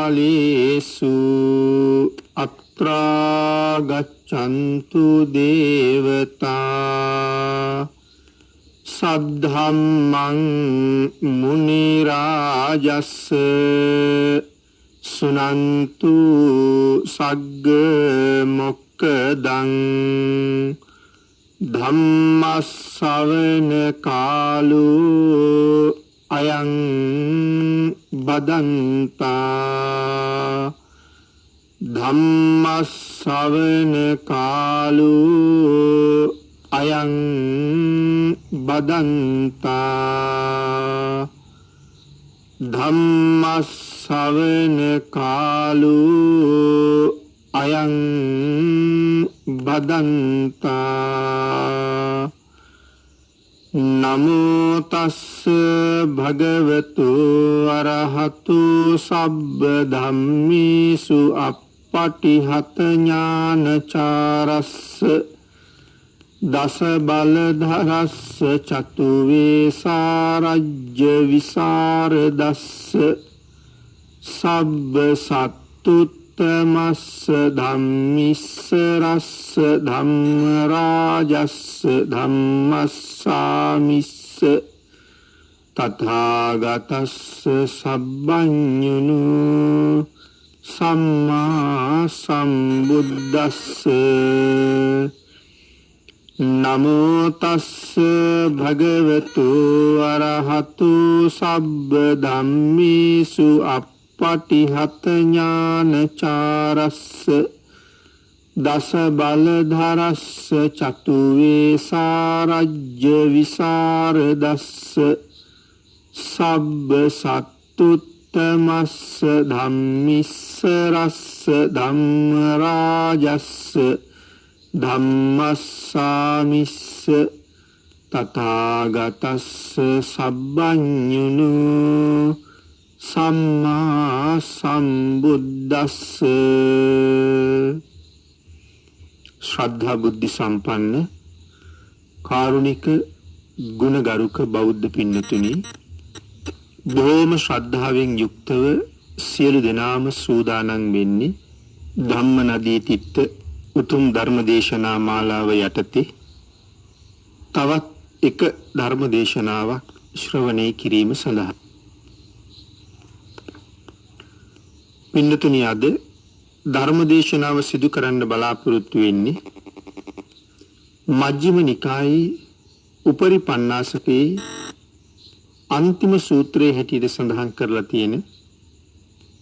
කාලේසු අත්‍රා ගච්ඡන්තු දේවතා සද්ධම්මං මුනි රාජස්ස සුනන්තු සග්ග මොක්ඛදං ධම්මස්සවන කාලෝ අයං බදන්තා ධම්මස්සවන කාලෝ අයං බදන්තා ධම්මස්සවන කාලෝ අයං බදන්තා නමෝ තස්ස භගවතු අරහතු සබ්බ ධම්මේසු අප්පටිහත ඥානචාරස්ස දස බලධරස්ස චතු වේසාරජ්‍ය විසරදස්ස සබ්බ සත්තුත්තමස්ස ධම්මිස්ස රස්ස ධම්ම රාජස්ස ධම්මස්සාමිස්ස තථාගතස්ස සබ්බඤුනු සම්මා සම්බුද්දස්ස නමෝ තස්ස භගවතු අරහතු සබ්බ ධම්මේසු අප්පටිහත ඥානචාරස්ස දස බලධරස්ස චතු වේසාරජ්‍ය විසරදස්ස සබ්බ සත්තුත්තමස්ස ධම්මිස්ස රස්ස ධම්ම රාජස්ස ධම්මස්සාමිස්ස තථාගතස්ස සබ්බඤුනු සම්මා සම්බුද්දස්ස ශ්‍රද්ධා බුද්ධ සම්පන්න කාරුණික ගුණගරුක බෞද්ධ පින්නතුනි බොහොම ශ්‍රද්ධාවෙන් යුක්තව සියලු දෙනාම සූදානම් වෙන්නේ ධම්ම නදී තිත්ත උතුම් ධර්ම දේශනා මාලාව යටතේ තවත් එක ධර්ම දේශනාවක් ශ්‍රවණය කිරීම සඳහා පින්නතුනි අද ධර්ම දේශනාව සිදු කරන්න බලාපොරොත්තු වෙන්නේ මජ්ක්‍ධිම නිකායේ උපරි පඤ්ඤාසකේ අන්තිම සූත්‍රයේ හැටියට සඳහන් කරලා තියෙන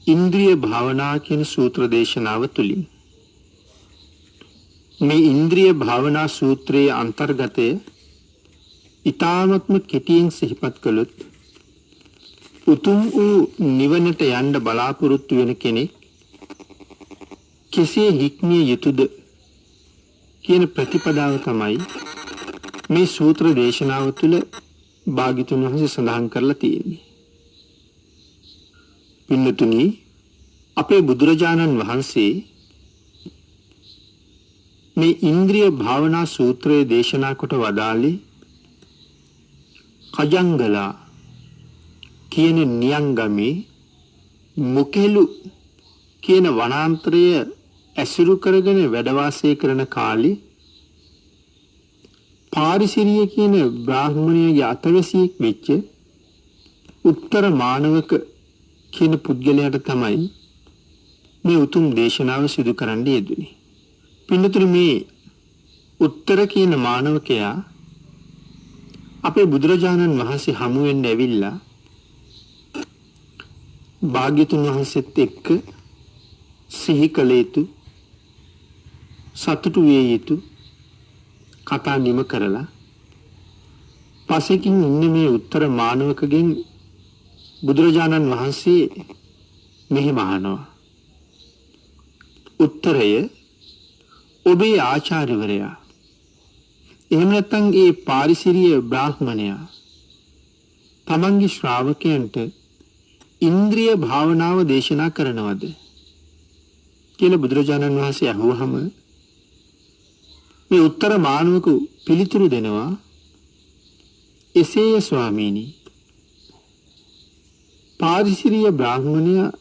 ඉන්ද්‍රිය භාවනා කියන සූත්‍ර දේශනාව තුලින් මේ ඉන්ද්‍රිය භාවනා සූත්‍රයේ අන්තර්ගතය ඊ타ත්ම කෙටියෙන් සිහිපත් කළොත් උතුම් වූ නිවනට යන්න බලාපොරොත්තු වෙන කෙනෙක් කෙසේ හික්මිය යුතුද කියන ප්‍රතිපදාව තමයි මේ සූත්‍ර දේශනාව තුළ භාග්‍යතුන් වහන්සේ සඳහන් කරලා තියෙන්නේ. පින්නතුනි අපේ බුදුරජාණන් වහන්සේ මේ ඉන්ද්‍රිය භාවනා සූත්‍රයේ දේශනා කොට වදාළේ කජංගලා කියන නියංගමේ මුකෙලු කියන වනාන්තරය ඇසුරු කරගෙන වැඩ වාසය කරන කාලේ පාරිසිරිය කියන බ්‍රාහ්මණයාගේ අතවැසියෙක් වෙච්ච උත්තර මානවක කියන පුද්ගලයාට තමයි මේ උතුම් දේශනාව සිදු කරන්න යෙදුනේ. පින්නතුනි මේ උත්තර කියන මානවකයා අපේ බුදුරජාණන් වහන්සේ හමු වෙන්න ඇවිල්ලා භාග්‍යතුන් වහන්සේත් එක්ක සිහි කළ යුතු සතුටු විය යුතු කතා නිම කරලා පසෙකින් ඉන්නේ මේ උත්තර මානවකගෙන් බුදුරජාණන් වහන්සේ මෙහෙම අහනවා. උත්තරය ඔබේ ආචාර්යවරයා එහෙම නැත්නම් ඒ පාරිසිරිය බ්‍රාහ්මණයා තමන්ගේ ශ්‍රාවකයන්ට ඉන්ද්‍රිය භාවනාව දේශනා කරනවද කියලා බුදුරජාණන් වහන්සේ අහුවහම මේ උත්තර මානවක පිළිතුරු දෙනවා එසේය ස්වාමීනි පාරිසිරිය බ්‍රාහ්මණයා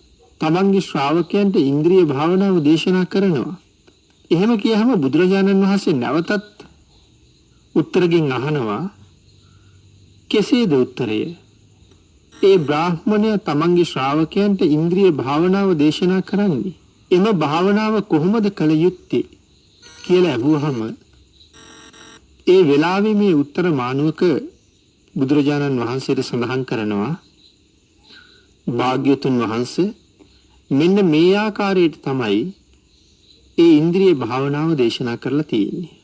තමන්ගේ ශ්‍රාවකයන්ට ඉන්ද්‍රිය භාවනාව දේශනා කරනවා. එහෙම කියහම බුදුරජාණන් වහන්සේ නැවතත් උත්තරගෙන් අහනවා කෙසේද උත්තරය? ඒ බ්‍රාහ්මණය තමන්ගේ ශ්‍රාවකයන්ට ඉන්ද්‍රිය භාවනාව දේශනා කරන්නේ. එම භාවනාව කොහොමද කළ යුත්තේ කියලා අහුවහම ඒ වෙලාවේ මේ උත්තර මානුවක බුදුරජාණන් වහන්සේට සඳහන් කරනවා භාග්‍යතුන් වහන්සේ මෙන්න මේ ආකාරයට තමයි ඒ ඉන්ද්‍රිය භාවනාව දේශනා කරලා තියෙන්නේ.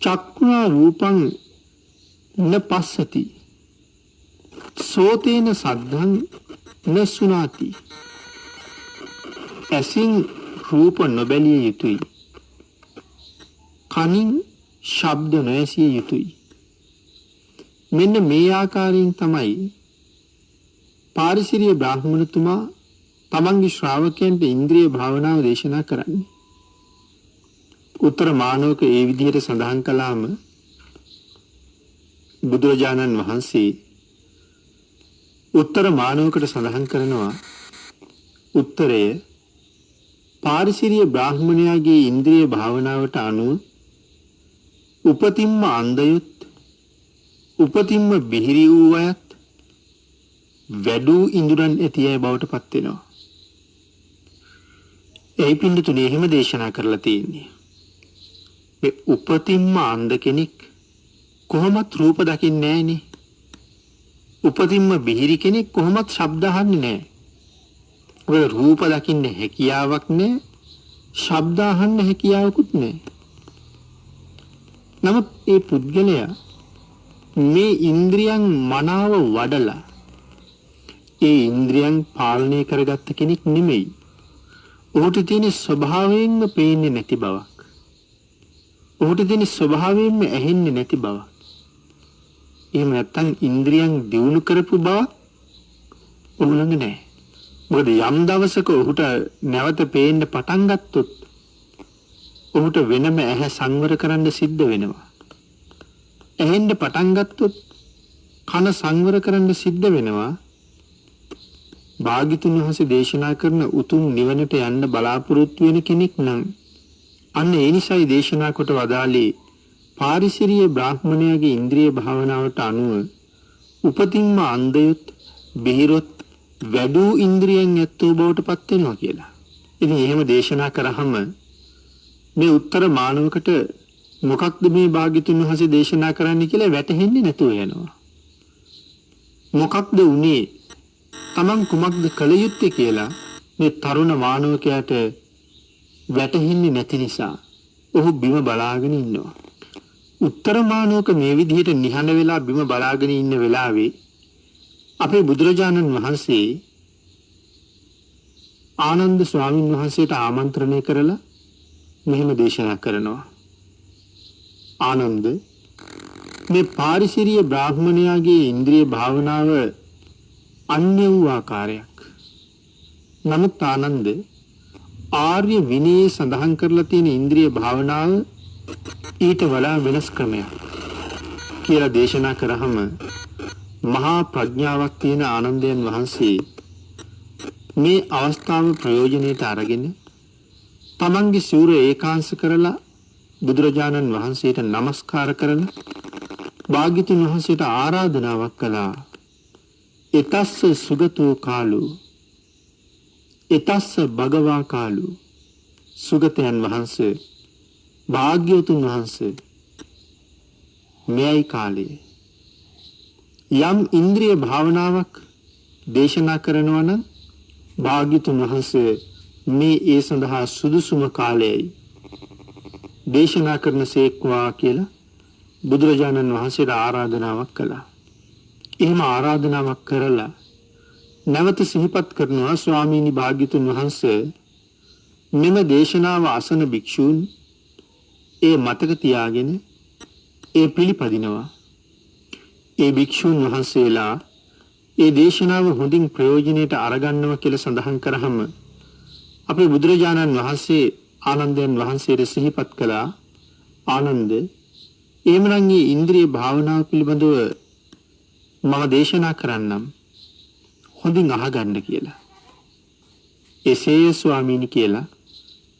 චක්ඛුනා රූපං න පස්සති සෝතේන සද්ධං න සුනාති. ඇසින් රූප නොබැලිය යුතුයි. කනින් ශබ්ද නොඇසිය යුතුයි. මෙන්න මේ ආකාරයෙන් තමයි පාරිසිරිය බ්‍රාහ්මණතුමා තමන්ගේ ශ්‍රාවකයන්ට ඉන්ද්‍රිය භාවනාව දේශනා කරන්නේ. උත්තර මානවක ඒ විදිහට සඳහන් කළාම බුදුරජාණන් වහන්සේ උත්තර මානවකට සඳහන් කරනවා උත්තරය පාරිසිරිය බ්‍රාහ්මණයාගේ ඉන්ද්‍රිය භාවනාවට අනුව උපතින්ම අන්ධයොත් උපතින්ම බිහිරි වූ අයත් වැඩූ ඉඳුරන් ඇති අය බවට පත් වෙනවා. ඒ පින්දුතුනේ එහෙම දේශනා කරලා තියෙන්නේ. මේ උපතින්ම අන්ධ කෙනෙක් කොහොමත් රූප දකින්නේ නැහනේ. උපතින්ම බිහිරි කෙනෙක් කොහොමත් ශබ්ද අහන්නේ නැහැ. ඔය රූප දකින්න හැකියාවක් නැහැ, ශබ්ද අහන්න හැකියාවකුත් නැහැ. නමුත් ඒ පුද්ගලයා මේ ඉන්ද්‍රියන් මනාව වඩලා ඒ ඉන්ද්‍රියන් පාලනය කරගත්ත කෙනෙක් නෙමෙයි. ඔහුට තියෙන ස්වභාවයෙන්ම පේන්නේ නැති බවක්. ඔහුට තියෙන ස්වභාවයෙන්ම ඇහෙන්නේ නැති බවක්. එහෙම නැත්නම් ඉන්ද්‍රියන් දියුණු කරපු බවක් ඔහු ළඟ නැහැ. මොකද යම් දවසක ඔහුට නැවත පේන්න පටන් ගත්තොත් ඔහුට වෙනම ඇහැ සංවර කරන්න සිද්ධ වෙනවා. ඇහෙන්න පටන් ගත්තොත් කන සංවර කරන්න සිද්ධ වෙනවා. භාග්‍යතුන් වහන්සේ දේශනා කරන උතුම් නිවනට යන්න බලාපොරොත්තු වෙන කෙනෙක් නම් අන්න ඒ නිසයි දේශනා කොට වදාළේ පාරිසිරිය බ්‍රාහ්මණයාගේ ඉන්ද්‍රිය භාවනාවට අනුව උපතින්ම අන්ධයොත් බිහිරොත් වැඩූ ඉන්ද්‍රියන් ඇත්තෝ බවට පත් වෙනවා කියලා. ඉතින් එහෙම දේශනා කරාම මේ උත්තර මානවකට මොකක්ද මේ භාග්‍යතුන් වහන්සේ දේශනා කරන්නේ කියලා වැටහෙන්නේ නැතුව යනවා. මොකක්ද උනේ? තමන් කුමක්ද කළ යුත්තේ කියලා මේ තරුණ මානවකයාට වැටහෙන්නේ නැති නිසා ඔහු බිම බලාගෙන ඉන්නවා. උත්තර මානවක මේ විදිහට නිහඬ වෙලා බිම බලාගෙන ඉන්න වෙලාවේ අපේ බුදුරජාණන් වහන්සේ ආනන්ද ස්වාමීන් වහන්සේට ආමන්ත්‍රණය කරලා මෙහෙම දේශනා කරනවා. ආනන්ද මේ පාරිසිරිය බ්‍රාහ්මණයාගේ ඉන්ද්‍රිය භාවනාව අන්‍ය වූ ආකාරයක්. නමුත් ආනන්ද ආර්ය විනයේ සඳහන් කරලා තියෙන ඉන්ද්‍රිය භාවනාව ඊට වඩා වෙනස් ක්‍රමයක් කියලා දේශනා කරාම මහා ප්‍රඥාවක් තියෙන ආනන්දයන් වහන්සේ මේ අවස්ථාව ප්‍රයෝජනෙට අරගෙන තමන්ගේ සිවුර ඒකාංශ කරලා බුදුරජාණන් වහන්සේට নমස්කාර කරලා භාග්‍යතුන් වහන්සේට ආරාධනාවක් කළා. එතස්ස සුගතෝ කාලෝ එතස්ස භගවා කාලෝ. සුගතයන් වහන්සේ භාග්‍යවතුන් වහන්සේ මෙයයි කාලය. යම් ඉන්ද්‍රිය භාවනාවක් දේශනා කරනවා නම් භාග්‍යවතුන් වහන්සේ මේ ඒ සඳහා සුදුසුම කාලයයි දේශනා කරන සේක්වා කියලා බුදුරජාණන් වහන්සේට ආරාධනාවක් කළා. එහෙම ආරාධනාවක් කරලා නැවත සිහිපත් කරනවා ස්වාමීනි භාග්‍යතුන් වහන්සේ මෙම දේශනාව අසන භික්ෂූන් ඒ මතක තියාගෙන ඒ පිළිපදිනවා. ඒ භික්ෂූන් වහන්සේලා ඒ දේශනාව හොඳින් ප්‍රයෝජනෙට අරගන්නවා කියලා සඳහන් කරාම අපේ බුදුරජාණන් වහන්සේ ආනන්දයන් වහන්සේට සිහිපත් කළා. ආනන්ද එහෙමනම් මේ ඉන්ද්‍රිය භාවනාව පිළිබඳව මම දේශනා කරන්නම් හොඳින් අහගන්න කියලා. එසේ ස්වාමීනි කියලා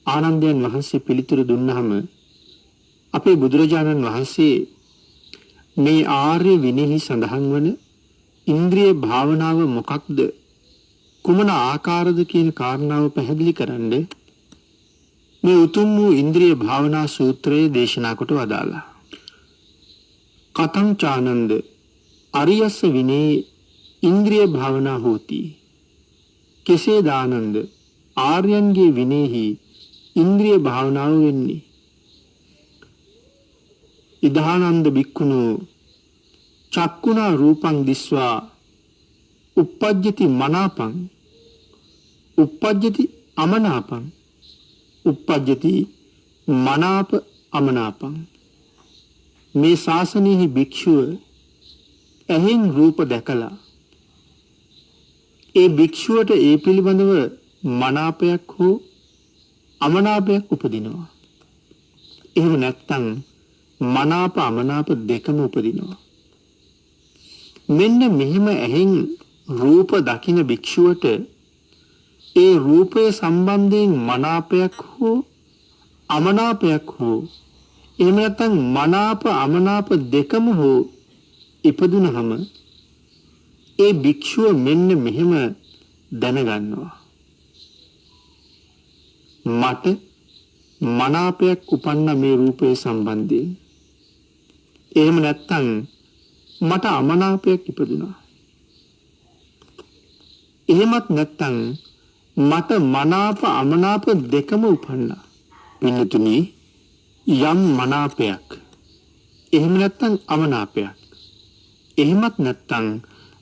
ආනන්දයන් වහන්සේ පිළිතුරු දුන්නාම අපේ බුදුරජාණන් වහන්සේ මේ ආර්ය විනයෙහි සඳහන් වන ඉන්ද්‍රිය භාවනාව මොකක්ද කුමන ආකාරද කියන කාරණාව පැහැදිලි කරන්න මේ උතුම් වූ ඉන්ද්‍රිය භාවනා සූත්‍රයේ දේශනා කොට වදාළා. කතං චානන්ද අරියස්ස විනේ ඉන්ද්‍රිය භාවනා හෝති. කෙසේ දානන්ද ආර්යයන්ගේ විනේහි ඉන්ද්‍රිය භාවනාව වෙන්නේ. ඉදානන්ද බික්කුණු චක්කුණා රූපං දිස්වා uppajjati මනාපං uppajjati අමනාපං uppajjati මනාප අමනාපං. මේ ශාසනයෙහි භික්ෂුව ඇහෙන් රූප දැකලා ඒ භික්ෂුවට ඒ පිළිබඳව මනාපයක් හෝ අමනාපයක් උපදිනවා. එහෙම නැත්නම් මනාප අමනාප දෙකම උපදිනවා. මෙන්න මෙහිම ඇහෙන් රූප දකින භික්ෂුවට ඒ රූපය සම්බන්ධයෙන් මනාපයක් හෝ අමනාපයක් හෝ එහෙම නැත්නම් මනාප අමනාප දෙකම හෝ ඉපදුනහම ඒ භික්ෂුව මෙන්න මෙහෙම දැනගන්නවා. මට මනාපයක් උපන්න මේ රූපය සම්බන්ධයෙන්. එහෙම නැත්නම් මට අමනාපයක් ඉපදුනා. එහෙමත් නැත්නම් මට මනාප අමනාප දෙකම උපන්නා. පින්නතුනි යම් මනාපයක් එහෙම නැත්නම් අමනාපයක් එහෙමත් නැත්නම්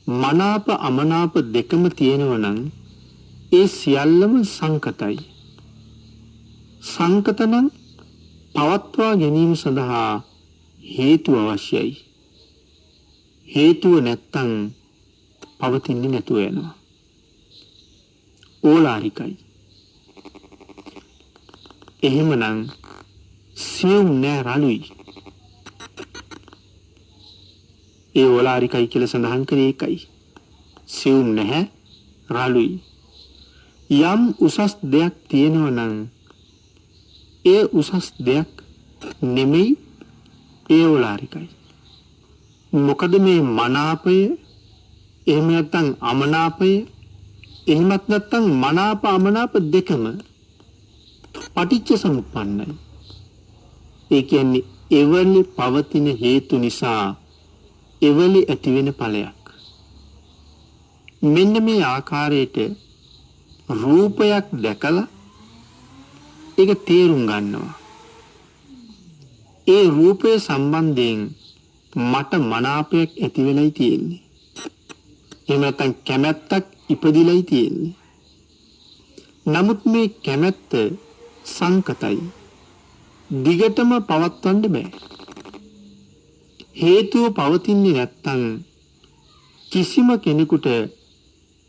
මනාප අමනාප දෙකම තියෙනවා නම් ඒ සියල්ලම සංකතයි. සංකතනම් පවත්වා ගැනීම සඳහා හේතු අවශ්‍යයි. හේතුව නැත්තම් පවතින්නේ නැතුව යනවා. ඕලාරිකයි. එහෙමනම් සියුම් නෑ රළුයි. ඒ ඕලාරිකයි කියලා සඳහන් කරේ ඒකයි. සියුම් නැහැ රළුයි. යම් උසස් දෙයක් තියෙනවා නම් ඒ උසස් දෙයක් නෙමෙයි ඒ ඕලාරිකයි. මොකද මේ මනාපය එහෙම නැත්නම් අමනාපය එහෙමත් නැත්නම් මනාප අමනාප දෙකම පටිච්ච සමුප්පන්නයි. ඒ කියන්නේ එවලි පවතින හේතු නිසා එවලි ඇති වෙන ඵලයක්. මෙන්න මේ ආකාරයට රූපයක් දැකලා ඒක තේරුම් ගන්නවා. ඒ රූපය සම්බන්ධයෙන් මට මනාපයක් ඇති වෙලයි තියෙන්නේ. එහෙම නැත්නම් කැමැත්තක් ඉපදිලයි තියෙන්නේ. නමුත් මේ කැමැත්ත සංකතයි. දිගටම පවත්වන්න බෑ. හේතුව පවතින්නේ නැත්නම් කිසිම කෙනෙකුට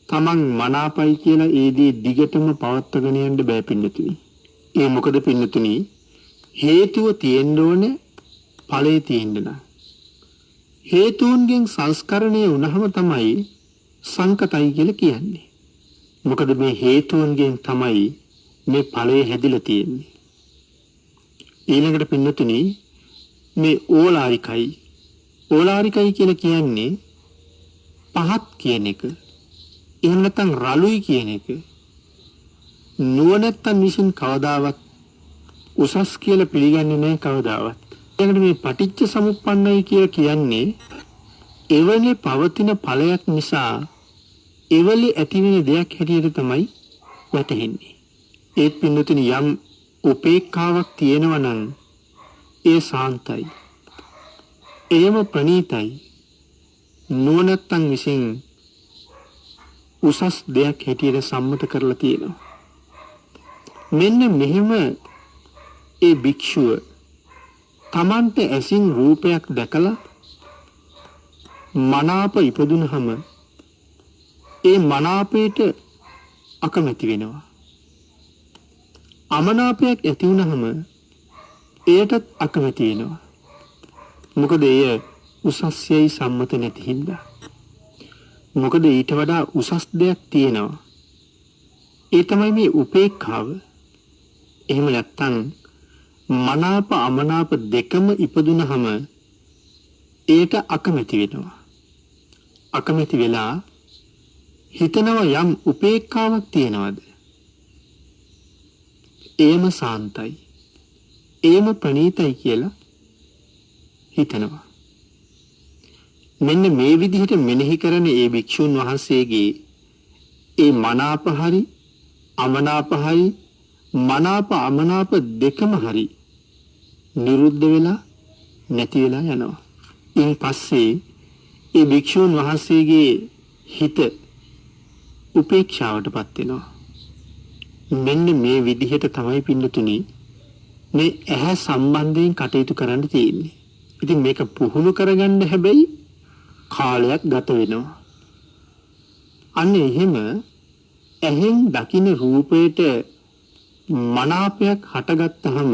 තමන් මනාපයි කියලා ඒ දේ දිගටම පවත්වාගෙන යන්න බෑ පින්නතුනි. ඒ මොකද පින්නතුනි හේතුව තියෙන්න ඕනේ ඵලය තියෙන්න නම්. හේතුන්ගෙන් සංස්කරණය වුණාම තමයි සංකතයි කියලා කියන්නේ. මොකද මේ හේතුන්ගෙන් තමයි මේ ඵලය හැදිලා තියෙන්නේ. ඊළඟට පින්නතුනි මේ ඕලාරිකයි. ඕලාරිකයි කියලා කියන්නේ පහත් කියන එක. එහෙම නැත්නම් රළුයි කියන එක. නුවණැත්තන් විසින් කවදාවත් උසස් කියලා පිළිගන්නේ නැහැ කවදාවත්. ඊළඟට මේ පටිච්ච සමුප්පන්නයි කියලා කියන්නේ එවලේ පවතින ඵලයක් නිසා එවලේ ඇතිවෙන දෙයක් හැටියට තමයි වැටහෙන්නේ. ඒත් පින්නතුනි යම් උපේක්ඛාවක් තියෙනවා නම් ඒ සාන්තයි. එයම ප්‍රණීතයි. නුවණැත්තන් විසින් උසස් දෙයක් හැටියට සම්මත කරලා තියෙනවා. මෙන්න මෙහෙම ඒ භික්ෂුව තමන්ට ඇසින් රූපයක් දැකලා මනාප ඉපදුනහම ඒ මනාපයට අකමැති වෙනවා. අමනාපයක් ඇති වුනහම එයටත් අකමැති වෙනවා. මොකද එය උසස්යයි සම්මත නැති හින්දා. මොකද ඊට වඩා උසස් දෙයක් තියෙනවා. ඒ තමයි මේ උපේක්ඛාව. එහෙම නැත්නම් මනාප අමනාප දෙකම ඉපදුනහම ඒට අකමැති වෙනවා. අකමැති වෙලා හිතනවා යම් උපේක්ඛාවක් තියනවාද? ඒම සාන්තයි. ඒම ප්‍රණීතයි කියලා හිතනවා. මෙන්න මේ විදිහට මෙනෙහි කරන ඒ භික්ෂුන් වහන්සේගේ ඒ මනාප හරි අමනාප හරි මනාප අමනාප දෙකම හරි නිරුද්ධ වෙලා නැති වෙලා යනවා. ඉන් පස්සේ ඒ භික්ෂුන් වහන්සේගේ හිත උපේක්ෂාවටපත් වෙනවා. මෙන්න මේ විදිහට තමයි පින්නතුනි මේ ඇහැ සම්බන්ධයෙන් කටයුතු කරන්න තියෙන්නේ. ඉතින් මේක පුහුණු කරගන්න හැබැයි කාලයක් ගත වෙනවා. අන්න එහෙම ඇහෙන් දකින්න රූපයට මනාපයක් හටගත්තාම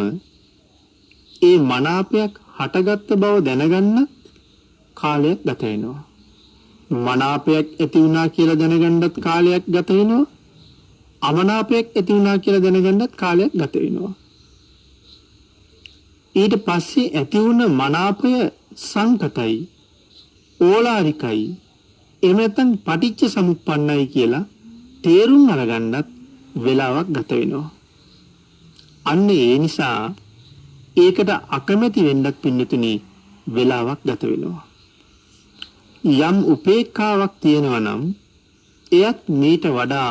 ඒ මනාපයක් හටගත්ත බව දැනගන්න කාලයක් ගත වෙනවා. මනාපයක් ඇති වුණා කියලා දැනගන්නත් කාලයක් ගත වෙනවා. අමනාපයක් ඇති වුණා කියලා දැනගන්නත් කාලයක් ගත වෙනවා. ඊට පස්සේ ඇති වුණ මනාපය සංකතයි, ඕලාරිකයි, එහෙම නැත්නම් පටිච්ච සමුප්පන්නයි කියලා තේරුම් අරගන්නත් වෙලාවක් ගත වෙනවා. අන්න ඒ නිසා ඒකට අකමැති වෙන්නත් පින්නතුනි වෙලාවක් ගත වෙනවා. යම් උපේක්ඛාවක් තියෙනවා නම් එයත් මේට වඩා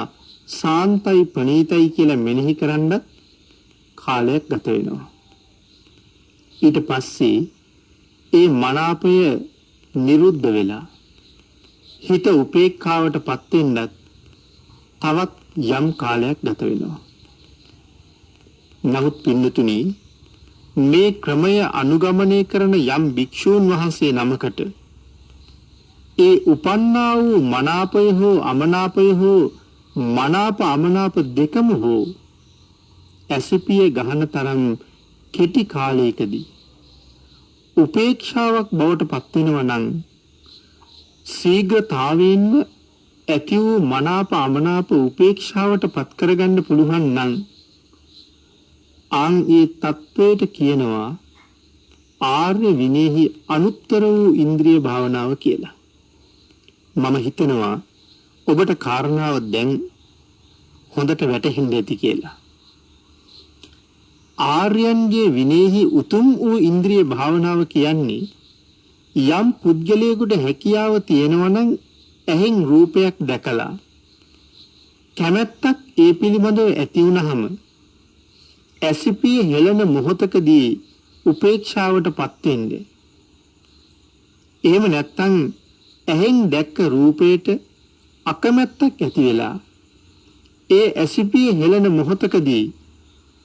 සාන්තයි ප්‍රණීතයි කියලා මෙනෙහි කරන්නත් කාලයක් ගත වෙනවා. ඊට පස්සේ ඒ මනාපය නිරුද්ධ වෙලා හිත උපේක්ඛාවටපත් වෙන්නත් තවත් යම් කාලයක් ගත වෙනවා. නමුත් පින්නතුනි මේ ක්‍රමය අනුගමනය කරන යම් භික්ෂූන් වහන්සේ නමකට ඒ උපන්නා වූ මනාපය හෝ අමනාපය හෝ මනාප අමනාප දෙකම හෝ ඇසිපිය ගහන තරම් කෙටි කාලයකදී උපේක්ෂාවක් බවට පත් වෙනවා නම් ශීඝ්‍රතාවයෙන්ම ඇති වූ මනාප අමනාප උපේක්ෂාවට පත් කරගන්න පුළුවන් නම් ඒ තත්වයට කියනවා ආර්ය විනේහි අනුත්තර වූ ඉන්ද්‍රිය භාවනාව කියලා. මම හිතනවා ඔබට කාරණාව දැන් හොඳට වැටහෙන්න ඇති කියලා. ආර්යයන්ගේ විනේහි උතුම් වූ ඉන්ද්‍රිය භාවනාව කියන්නේ යම් පුද්ගලයෙකුට හැකියාව තියෙනවා නම් ඇහෙන් රූපයක් දැකලා කැමැත්තක් ඒ පිළිබඳව ඇති වුනහම ඇසිපිය හෙළන මොහොතකදී උපේක්ෂාවටපත් වෙන්නේ. එහෙම නැත්නම් ඇහෙන් දැක්ක රූපයට අකමැත්තක් ඇති වෙලා ඒ ඇසිපිය හෙළන මොහොතකදී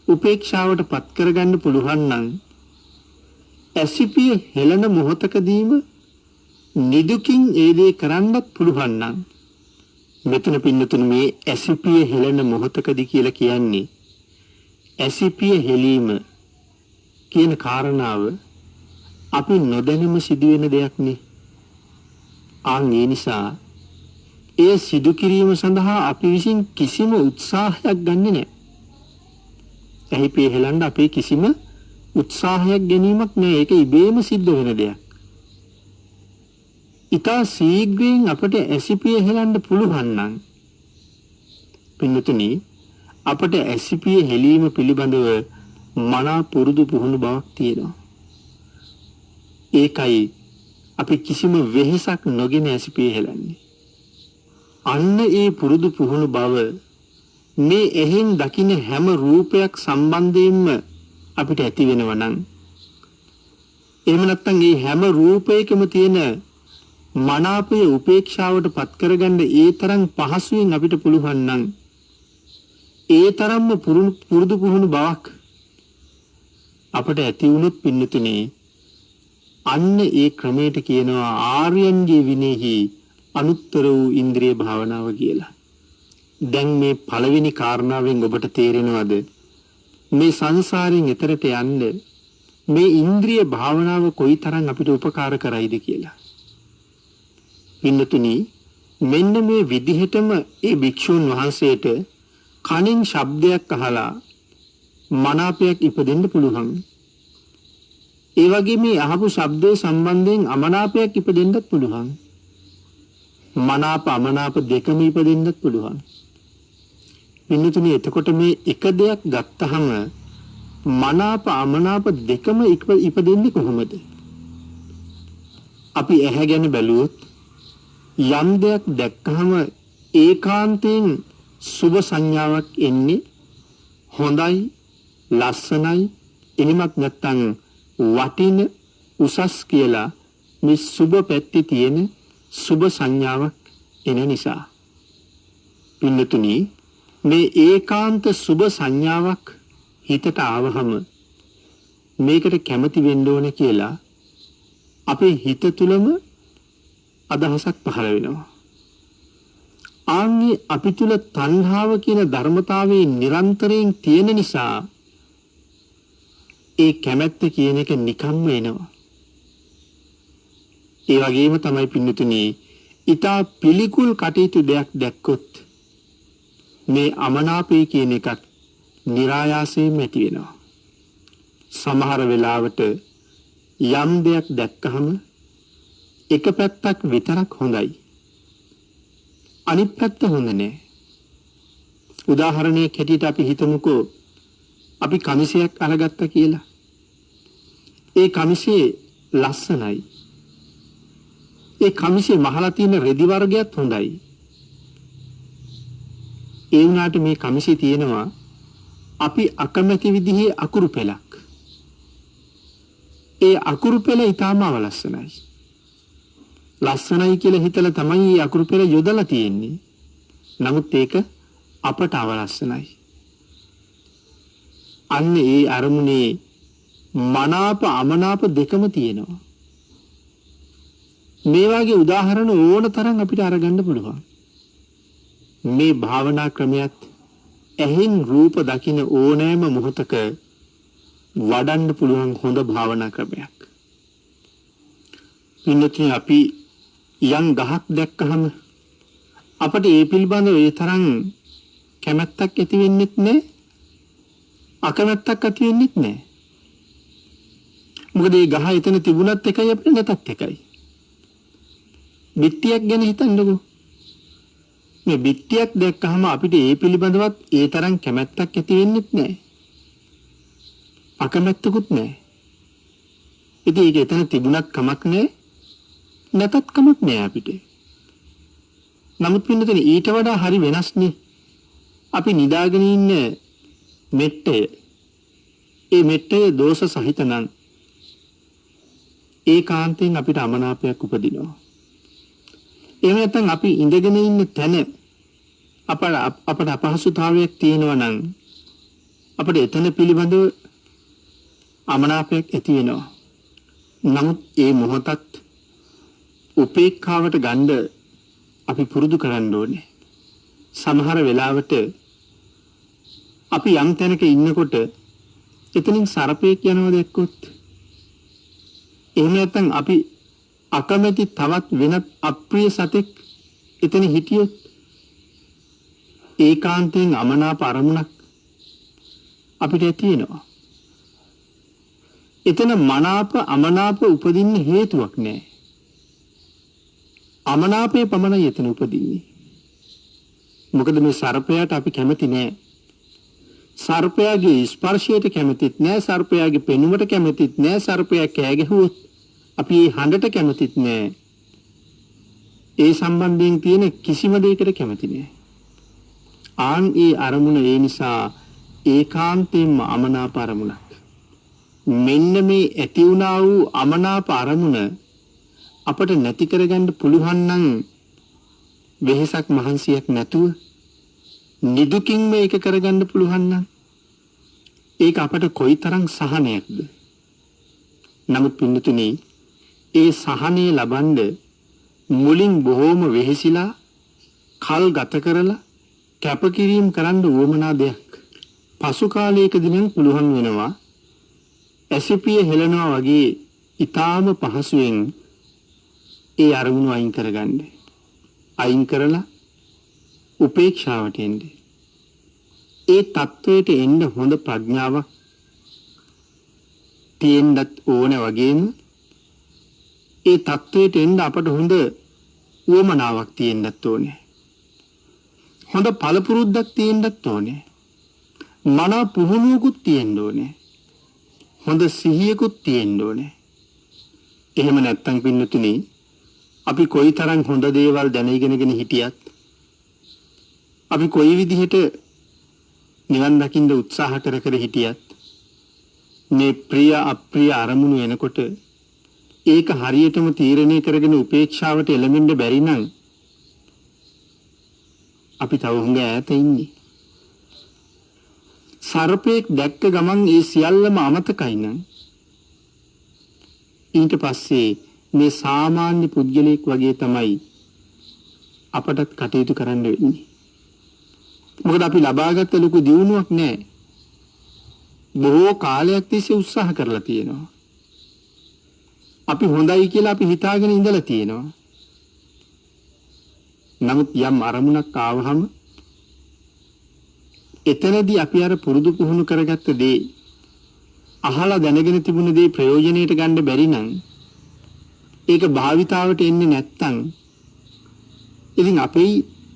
උපේක්ෂාවටපත් කරගන්න පුළුවන් නම් ඇසිපිය හෙළන මොහොතකදීම නිදුකින් ඒ දේ කරන්නත් පුළුවන් නම් මෙතන පින්නතුනේ මේ ඇසිපිය හෙළන මොහොතකදී කියලා කියන්නේ ඇසිපිය හෙලීම කියන කාරණාව අපි නොදැනීම සිදුවෙන දෙයක් නේ. ඒ නිසා ඒ සිදු කිරීම සඳහා අපි විසින් කිසිම උත්සාහයක් ගන්නෙ නැහැ. ඇහිපිය හෙලන්න අපි කිසිම උත්සාහයක් ගැනීමක් නැහැ. ඒක ඉබේම සිද්ධ වෙන දෙයක්. ඊට ශීඝ්‍රයෙන් අපට ඇසිපිය හෙලන්න පුළුවන් නම් පින්නතුනි අපට ඇසිපිය හෙලීම පිළිබඳව මනා පුරුදු පුහුණු බවක් තියෙනවා. ඒකයි අපි කිසිම වෙහෙසක් නොගෙන ඇසිපිය හෙලන්නේ. අන්න ඒ පුරුදු පුහුණු බව මේ එහෙන් දකින්න හැම රූපයක් සම්බන්ධයෙන්ම අපිට ඇති වෙනවා නම් එහෙම නැත්නම් මේ හැම රූපයකම තියෙන මනාපය උපේක්ෂාවට පත් කරගන්න ඒ තරම් පහසුවෙන් අපිට පුළුවන් නම් ඒ තරම්ම පුරුදු පුහුණු බවක් අපට ඇති වුණොත් පින්නතුනේ අන්න ඒ ක්‍රමයට කියනවා ආර්යයන්ගේ විනේහි අනුත්තර වූ ඉන්ද්‍රිය භාවනාව කියලා. දැන් මේ පළවෙනි කාරණාවෙන් ඔබට තේරෙනවද මේ සංසාරයෙන් එතරට යන්න මේ ඉන්ද්‍රිය භාවනාව කොයිතරම් අපිට උපකාර කරයිද කියලා. පින්නතුනි මෙන්න මේ විදිහටම ඒ භික්ෂුන් වහන්සේට කනින් ශබ්දයක් අහලා මනාපයක් ඉපදෙන්න පුළුවන්. ඒ වගේ මේ අහපු ශබ්දේ සම්බන්ධයෙන් අමනාපයක් ඉපදෙන්නත් පුළුවන්. මනාප අමනාප දෙකම ඉපදෙන්නත් පුළුවන්. පින්නතුනේ එතකොට මේ එක දෙයක් ගත්තහම මනාප අමනාප දෙකම ඉපදෙන්නේ කොහොමද? අපි ඇහැ ගැන බැලුවොත් යම් දෙයක් දැක්කහම ඒකාන්තයෙන් සුබ සංඥාවක් එන්නේ හොඳයි ලස්සනයි එහෙමත් නැත්නම් වටින උසස් කියලා මේ සුබ පැත්තේ තියෙන සුබ සංඥාවක් එන නිසා. පින්නතුනි මේ ඒකාන්ත සුබ සංඥාවක් හිතට ආවහම මේකට කැමති වෙන්න ඕන කියලා අපේ හිත තුළම අදහසක් පහළ වෙනවා. ආන්නේ අපි තුල තණ්හාව කියන ධර්මතාවයේ නිරන්තරයෙන් තියෙන නිසා ඒ කැමැත්ත කියන එක නිකම්ම එනවා. ඒ වගේම තමයි පින්නතුනි ඊට පිළිකුල් කටයුතු දෙයක් දැක්කොත් මේ අමනාපේ කියන එකත් નિરાයාසයෙන් ඇති වෙනවා. සමහර වෙලාවට යම් දෙයක් දැක්කහම එක පැත්තක් විතරක් හොඳයි. අනිත් පැත්ත හොඳ නෑ. උදාහරණයක් හැටියට අපි හිතමුකෝ අපි කමිසයක් අරගත්තා කියලා. ඒ කමිසේ ලස්සනයි. ඒ කමිසේ මහලා තියෙන රෙදි වර්ගයත් හොඳයි. ඒ වුණාට මේ කමිසේ තියෙනවා අපි අකමැති විදිහේ අකුරු පෙළක්. ඒ අකුරු පෙළ ඊටාම අවලස්සනයි. ලස්සනයි කියලා හිතලා තමයි මේ අකුරු පෙළ යොදලා තියෙන්නේ. නමුත් ඒක අපට අවලස්සනයි. අන්න ඒ අරමුණේ මනාප අමනාප දෙකම තියෙනවා. මේ වගේ උදාහරණ ඕන තරම් අපිට අරගන්න පුළුවන්. මේ භාවනා ක්‍රමයක් ඇහෙන් රූප දකින ඕනෑම මොහොතක වඩන්න පුළුවන් හොඳ භාවනා ක්‍රමයක්. ඉන්නකී අපි යම් ගහක් දැක්කහම අපට ඒ පිළිබඳව ඒ තරම් කැමැත්තක් ඇති වෙන්නෙත් නැහැ. අකමැත්තක් ඇති වෙන්නෙත් නැහැ. මොකද ඒ ගහ එතන තිබුණත් එකයි අපිට නැතත් එකයි. බිත්තියක් ගැන හිතන්නකෝ. මේ බිත්තියක් දැක්කහම අපිට ඒ පිළිබඳවත් ඒ තරම් කැමැත්තක් ඇති වෙන්නෙත් නැහැ. අකමැත්තකුත් නැහැ. ඉතින් ඒක එතන තිබුණත් කමක් නැහැ. නැතත් කමක් නැහැ අපිට. නමුත් පින්නතනේ ඊට වඩා හරි වෙනස්නේ. අපි නිදාගෙන ඉන්න මෙට්ටය. ඒ මෙට්ටයේ දෝෂ සහිත නම් ඒකාන්තයෙන් අපිට අමනාපයක් උපදිනවා. එහෙම නැත්නම් අපි ඉඳගෙන ඉන්න තැන අපට අපහසුතාවයක් තියෙනවා නම් අපිට එතන පිළිබඳව අමනාපයක් ඇති වෙනවා. නමුත් ඒ මොහොතත් උපේක්ඛාවට ගන්න අපි පුරුදු කරන්න ඕනේ. සමහර වෙලාවට අපි යම් තැනක ඉන්නකොට එතනින් සර්පෙක් යනවා දැක්කොත් එහෙම නැත්නම් අපි අකමැති තවත් වෙනත් අප්‍රිය සතෙක් එතන හිටියොත් ඒකාන්තයෙන් අමනාප අරමුණක් අපිට ඇති වෙනවා. එතන මනාප අමනාප උපදින්න හේතුවක් නැහැ. අමනාපේ පමණයි එතන උපදින්නේ. මොකද මේ සර්පයාට අපි කැමති නෑ. සර්පයාගේ ස්පර්ශයට කැමතිත් නෑ. සර්පයාගේ පෙනුමට කැමතිත් නෑ. සර්පයා කෑ ගැහුවොත් අපි ඒ හඬට කැමතිත් නෑ. ඒ සම්බන්ධයෙන් තියෙන කිසිම දෙයකට කැමති නෑ. ආන් ඒ අරමුණ ඒ නිසා ඒකාන්තයෙන්ම අමනාප අරමුණක්. මෙන්න මේ ඇති වුණා වූ අමනාප අරමුණ අපට නැති කරගන්න පුළුවන් නම් වෙහසක් මහන්සියක් නැතුව නිදුකින් මේක කරගන්න පුළුවන් නම් ඒක අපට කොයිතරම් සහනයක්ද. නමුත් පින්නතුනි ඒ සහනය ලබන්න මුලින් බොහෝම වෙහෙසිලා කල් ගත කරලා කැපකිරීම කරන්න උවමනා දෙයක්. පසු කාලයකදී නම් පුළුවන් වෙනවා ඇසිපිය හෙලනවා වගේ ඊටාම පහසුවෙන් ඒ අරමුණු අයින් කරගන්න. අයින් කරලා උපේක්ෂාවට එන්න. ඒ தത്വයට එන්න හොඳ ප්‍රඥාවක් තියෙන්නත් ඕන වගේම ඒ தത്വයට එන්න අපට හොඳ උවමනාවක් තියෙන්නත් ඕනේ. හොඳ පළපුරුද්දක් තියෙන්නත් ඕනේ. මන පුහුණුවකුත් තියෙන්න ඕනේ. හොඳ සිහියකුත් තියෙන්න ඕනේ. එහෙම නැත්තම් පින්නතුනි අපි කොයිතරම් හොඳ දේවල් දැනගෙනගෙන හිටියත් අපි කොයි විදිහට නිවන් දකින්න උත්සාහ කර හිටියත් මේ ප්‍රිය අප්‍රිය අරමුණු එනකොට ඒක හරියටම තීරණය කරගෙන උපේක්ෂාවට එළඹෙන්න බැරි නම් අපි තව හුඟ ඈත ඉන්නේ. සර්පෙක් දැක්ක ගමන් ඒ සියල්ලම අමතකයි නම් ඊට පස්සේ මේ සාමාන්‍ය පුද්ගලයෙක් වගේ තමයි අපටත් කටයුතු කරන්න වෙන්නේ. මොකද අපි ලබාගත්ත ලොකු දියුණුවක් නැහැ. බොහෝ කාලයක් තිස්සේ උත්සාහ කරලා තියෙනවා. අපි හොඳයි කියලා අපි හිතාගෙන ඉඳලා තියෙනවා. නමුත් යම් අරමුණක් ආවහම එතනදී අපි අර පුරුදු පුහුණු කරගත්ත දේ අහලා දැනගෙන තිබුණ දේ ප්‍රයෝජනෙට ගන්න බැරි නම් ඒක භාවිතාවට එන්නේ නැත්තම් ඉතින් අපේ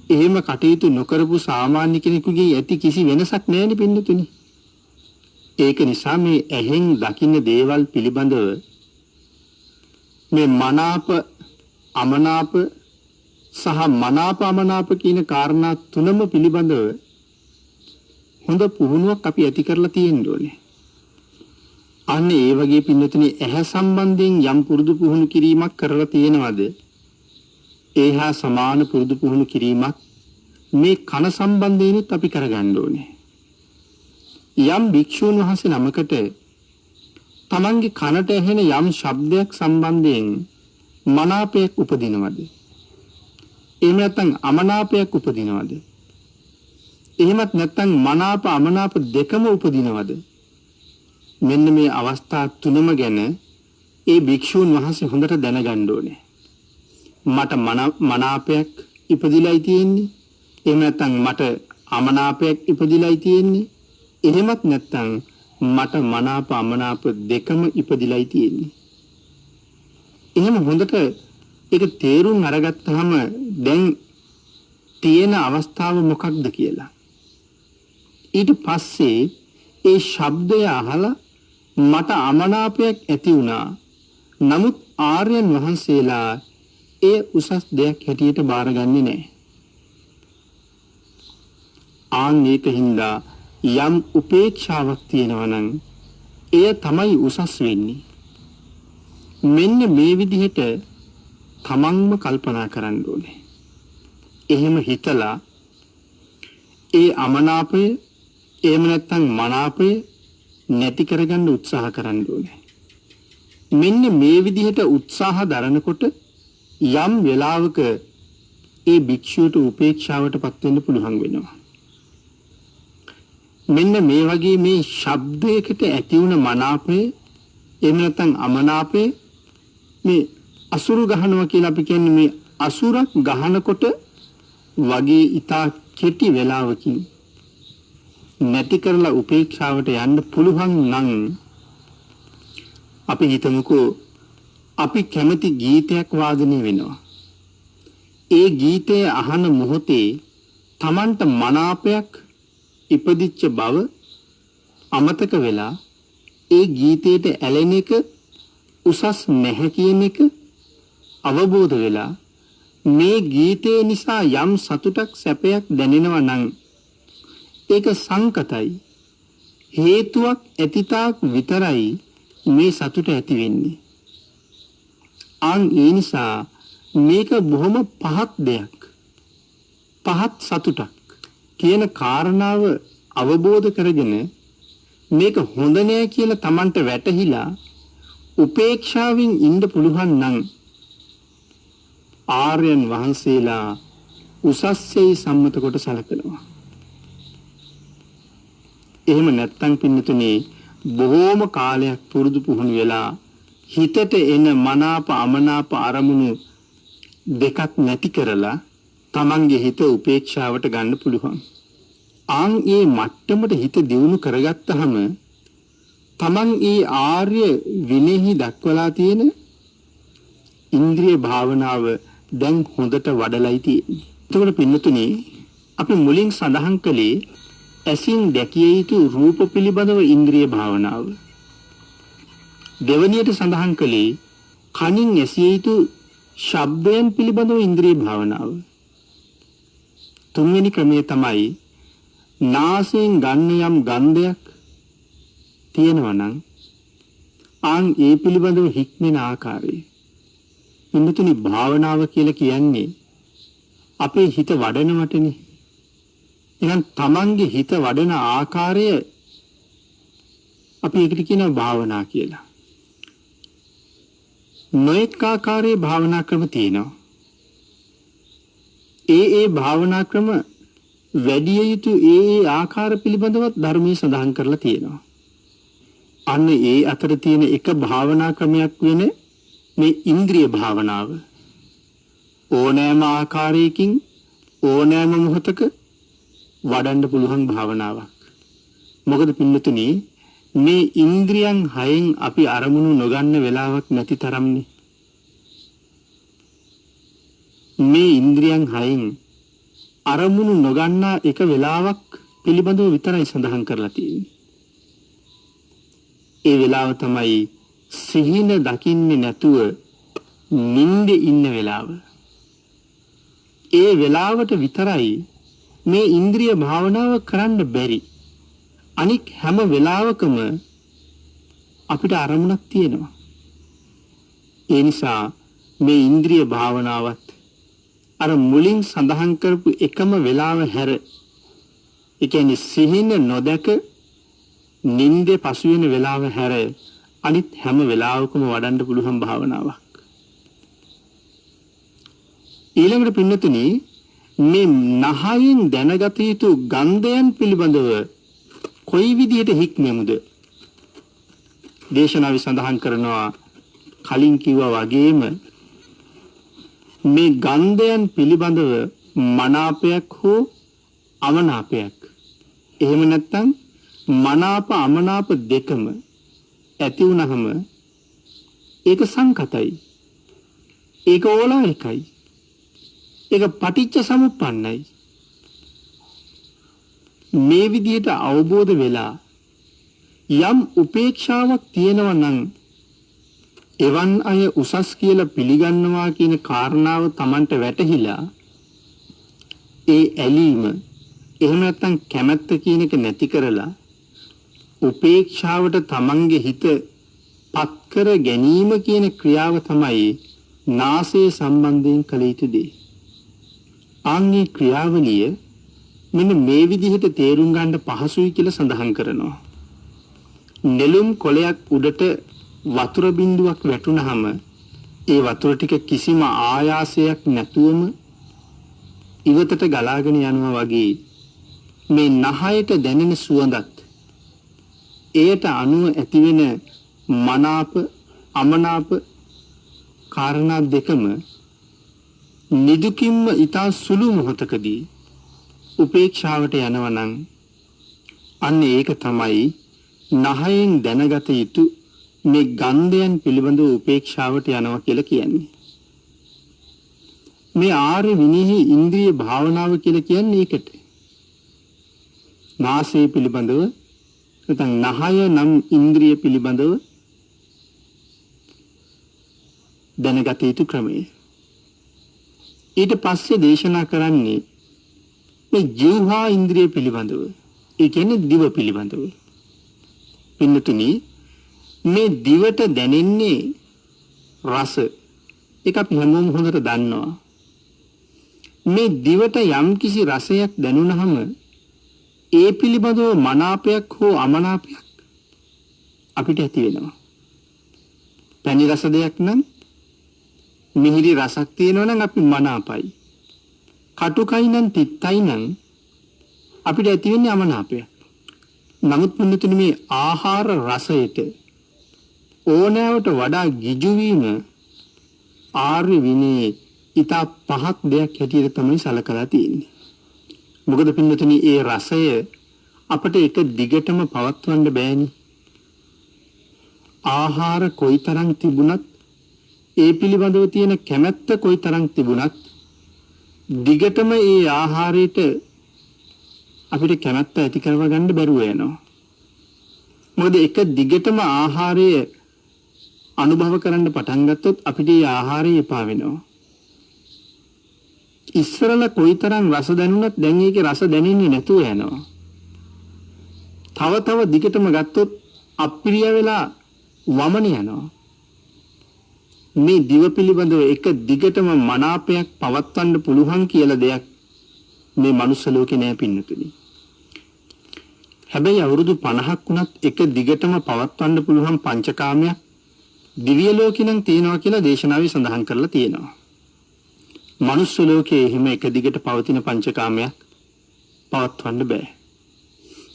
එහෙම කටයුතු නොකරපු සාමාන්‍ය කෙනෙකුගේ ඇති කිසි වෙනසක් නැහැනේ පින්නතුනි. ඒක නිසා මේ ඇහෙන් දකින්න දේවල් පිළිබඳව මේ මනාප අමනාප සහ මනාප අමනාප කියන කාරණා තුනම පිළිබඳව හොඳ පුහුණුවක් අපි ඇති කරලා තියෙන්න ඕනේ. අන්න ඒ වගේ පින්නතුනි ඇහැ සම්බන්ධයෙන් යම් පුරුදු පුහුණු කිරීමක් කරලා තියෙනවද? ඒහා සමාන පුරුදු පුහුණු කිරීමක් මේ කන සම්බන්ධයෙන්ත් අපි කරගන්න ඕනේ. යම් භික්ෂුන් වහන්සේ නමකට තමන්ගේ කනට ඇහෙන යම් ශබ්දයක් සම්බන්ධයෙන් මනාපයක් උපදිනවද? එහෙම නැත්නම් අමනාපයක් උපදිනවද? එහෙමත් නැත්නම් මනාප අමනාප දෙකම උපදිනවද? මෙන්න මේ අවස්ථා තුනම ගැන ඒ භික්ෂුන් වහන්සේ හොඳට දැනගන්න ඕනේ. මට මනාපයක් ඉපදිලායි තියෙන්නේ. එහෙම නැත්නම් මට අමනාපයක් ඉපදිලායි තියෙන්නේ. එහෙමත් නැත්නම් මට මනාප අමනාප දෙකම ඉපදිලායි තියෙන්නේ. එහෙම හොඳට ඒක තේරුම් අරගත්තාම දැන් තියෙන අවස්ථාව මොකක්ද කියලා. ඊට පස්සේ ඒ ශබ්දය අහලා මට අමනාපයක් ඇති වුණා. නමුත් ආර්යයන් වහන්සේලා ඒ උසස් දෙයක් හැටියට බාරගන්නේ නැහැ. ආන් ඒකින්ද යම් උපේක්ෂාවක් තියෙනවා නම් එය තමයි උසස් වෙන්නේ. මෙන්න මේ විදිහට තමන්ම කල්පනා කරන්න ඕනේ. එහෙම හිතලා ඒ අමනාපය එහෙම නැත්නම් මනාපය නැති කරගන්න උත්සාහ කරන්න ඕනේ. මෙන්න මේ විදිහට උත්සාහ දරනකොට යම් වෙලාවක ඒ භික්ෂුවට උපේක්ෂාවටපත් වෙන්න පුළුවන් වෙනවා. මෙන්න මේ වගේ මේ ශබ්දයකට ඇති වුණ මනාපය එහෙම නැත්නම් අමනාපය මේ අසුරු ගහනවා කියලා අපි කියන්නේ මේ අසුරක් ගහනකොට වගේ ඊටා කෙටි වෙලාවකින් නැති කරලා උපේක්ෂාවට යන්න පුළුවන් නම් අපි හිතමුකෝ අපි කැමති ගීතයක් වාදනය වෙනවා. ඒ ගීතය අහන මොහොතේ Tamanට මනාපයක් ඉපදිච්ච බව අමතක වෙලා ඒ ගීතයට ඇලෙන එක උසස් නැහැ කියන එක අවබෝධ වෙලා මේ ගීතය නිසා යම් සතුටක් සැපයක් දැනෙනවා නම් ඒක සංකතයි. හේතුවක් ඇතිතාක් විතරයි මේ සතුට ඇති වෙන්නේ. අන් ඒ නිසා මේක බොහොම පහත් දෙයක්. පහත් සතුටක් කියන කාරණාව අවබෝධ කරගෙන මේක හොඳ නෑ කියලා Tamanට වැටහිලා උපේක්ෂාවෙන් ඉන්න පුළුවන් නම් ආර්යයන් වහන්සේලා උසස්සේ සම්මත කොට සැලකනවා. එහෙම නැත්තම් පින්නතුනේ බොහෝම කාලයක් පුරුදු පුහුණු වෙලා හිතට එන මනාප අමනාප අරමුණු දෙකක් නැති කරලා Tamanගේ හිත උපේක්ෂාවට ගන්න පුළුවන්. ආන් ඒ මට්ටමට හිත දියුණු කරගත්තාම තමන් ඒ ආර්ය විනයෙහි දක්වලා තියෙන ඉන්ද්‍රිය භාවනාව දැන් හොඳට වඩලයි තියෙන්නේ. එතකොට පින්නතුනේ අපි මුලින් සඳහන් කළේ ඇසින් දැකිය යුතු රූප පිළිබඳව ඉන්ද්‍රිය භාවනාව. දෙවැනියට සඳහන් කළේ කනින් ඇසිය යුතු ශබ්දයන් පිළිබඳව ඉන්ද්‍රිය භාවනාව. තුන්වෙනි ක්‍රමය තමයි නාසයෙන් ගන්න යම් ගන්ධයක් තියෙනවා නම් ආන් ඒ පිළිබඳව හික්මෙන ආකාරය. ඉන්නතුනි භාවනාව කියලා කියන්නේ අපේ හිත වඩනවටනේ. එහෙනම් තමන්ගේ හිත වඩන ආකාරය අපි ඒකට කියනවා භාවනා කියලා. නොඑක ආකාරයේ භාවනා ක්‍රම තියෙනවා. ඒ භාවනා ක්‍රම වැඩි යුතු ඒ ආකාර පිළිබඳව ධර්මයේ සඳහන් කරලා තියෙනවා. අන්න ඒ අතර තියෙන එක භාවනා ක්‍රමයක් වෙන මේ ඉන්ද්‍රිය භාවනාව. ඕනෑම ආකාරයකින් ඕනෑම මොහොතක වඩන්න පුළුවන් භාවනාවක්. මොකද පින්නතුනි මේ ඉන්ද්‍රියන් හයෙන් අපි අරමුණු නොගන්න වෙලාවක් නැති තරම්නේ. මේ ඉන්ද්‍රියන් හයෙන් අරමුණු නොගන්නා එක වෙලාවක් පිළිබඳව විතරයි සඳහන් කරලා තියෙන්නේ. ඒ වෙලාව තමයි සිහින දකින්නේ නැතුව නිින්දේ ඉන්න වෙලාව. ඒ වෙලාවට විතරයි මේ ඉන්ද්‍රිය භාවනාව කරන්න බැරි. අනික් හැම වෙලාවකම අපිට අරමුණක් තියෙනවා. ඒ නිසා මේ ඉන්ද්‍රිය භාවනාවත් අර මුලින් සඳහන් කරපු එකම වෙලාව හැර, ඒ කියන්නේ සිහින නොදක නිින්දේ පසු වෙන වෙලාව හැර අනිත් හැම වෙලාවකම වඩන්න පුළුවන් භාවනාවක්. ඊළඟට පින්නතුනි මේ නහයෙන් දැනගත යුතු ගන්ධයන් පිළිබඳව කොයි විදිහට හික්මෙමුද? දේශනාවේ සඳහන් කරනවා කලින් කිව්වා වගේම මේ ගන්ධයන් පිළිබඳව මනාපයක් හෝ අමනාපයක්, එහෙම නැත්නම් මනාප අමනාප දෙකම ඇති වුනහම ඒක සංකතයි, ඒක ඕලාරිකයි, ඒක පටිච්ච සමුප්පන්නයි. මේ විදිහට අවබෝධ වෙලා යම් උපේක්ෂාවක් තියෙනවා නම් එවන් අය උසස් කියලා පිළිගන්නවා කියන කාරණාව Tamanට වැටහිලා ඒ ඇලීම, එහෙම නැත්නම් කැමැත්ත කියන එක නැති කරලා උපේක්ෂාවට Tamanගේ හිත පත් කර ගැනීම කියන ක්‍රියාව තමයි නාසයේ සම්බන්ධයෙන් කළ යුතු දේ. ආන්ගේ ක්‍රියාවලිය මෙන්න මේ විදිහට තේරුම් ගන්න පහසුයි කියලා සඳහන් කරනවා. නෙළුම් කොළයක් උඩට වතුර බිඳුවක් වැටුනහම ඒ වතුර ටික කිසිම ආයාසයක් නැතුවම ඉවතට ගලාගෙන යනවා වගේ මේ නහයට දැනෙන සුවඳත් එයට අනුව ඇතිවෙන මනාප අමනාප කාරණා දෙකම නිදුකින්ම ඊතා සුළු මොහොතකදී උපේක්ෂාවට යනවා නම් අන්න ඒක තමයි නහයෙන් දැනගත යුතු මේ ගන්ධයන් පිළිබඳව උපේක්ෂාවට යනවා කියලා කියන්නේ. මේ ආර්ය විනයෙහි ඉන්ද්‍රිය භාවනාව කියලා කියන්නේ ඒකට. නාසය පිළිබඳව නැත්නම් නහය නම් ඉන්ද්‍රිය පිළිබඳව දැනගත යුතු ක්‍රමය. ඊට පස්සේ දේශනා කරන්නේ මේ ජීවහා ඉන්ද්‍රිය පිළිබඳව. ඒ කියන්නේ දිව පිළිබඳව. පින්නතුනි මේ දිවට දැනෙන්නේ රස. ඒක අපි හැමෝම හොඳට දන්නවා. මේ දිවට යම්කිසි රසයක් දැනුණාම ඒ පිළිබඳව මනාපයක් හෝ අමනාපයක් අපිට ඇති වෙනවා. පැණි රස දෙයක් නම් මිහිරි රසක් තියෙනවා නම් අපි මනාපයි. කටුකයි නම් තිත්තයි නම් අපිට ඇති වෙන්නේ අමනාපයක්. නමුත් මුන්නතුනි මේ ආහාර රසයට ඕනෑවට වඩා ගිජු වීම ආර්ය විනයේ ඊට පහත් දෙයක් හැටියට තමයි සලකලා තියෙන්නේ. මොකද පින්නතුනි ඒ රසය අපිට එක දිගටම පවත්වන්න බෑනේ. ආහාර කොයිතරම් තිබුණත් ඒ පිළිබඳව තියෙන කැමැත්ත කොයිතරම් තිබුණත් දිගටම ඒ ආහාරයට අපිට කැමැත්ත ඇති කරව ගන්න බැරුව යනවා. මොකද එක දිගටම ආහාරය අනුභව කරන්න පටන් ගත්තොත් අපිට ඒ ආහාරය එපා වෙනවා. ඉස්සරලා කොයිතරම් රස දැනුණත් දැන් ඒකේ රස දැනෙන්නේ නැතුව යනවා. තව දිගටම ගත්තොත් අප්‍රිය වෙලා වමන යනවා. මේ දිව පිළිබඳව එක දිගටම මනාපයක් පවත්වන්න පුළුවන් කියලා දෙයක් මේ මනුස්ස ලෝකේ නෑ පින්නතුනි. හැබැයි අවුරුදු 50ක් වුණත් එක දිගටම පවත්වන්න පුළුවන් පංචකාමයක් දිව්‍ය ලෝකේ නම් තියෙනවා කියලා දේශනාවේ සඳහන් කරලා තියෙනවා. මනුස්ස ලෝකයේ එහෙම එක දිගට පවතින පංචකාමයක් පවත්වන්න බෑ.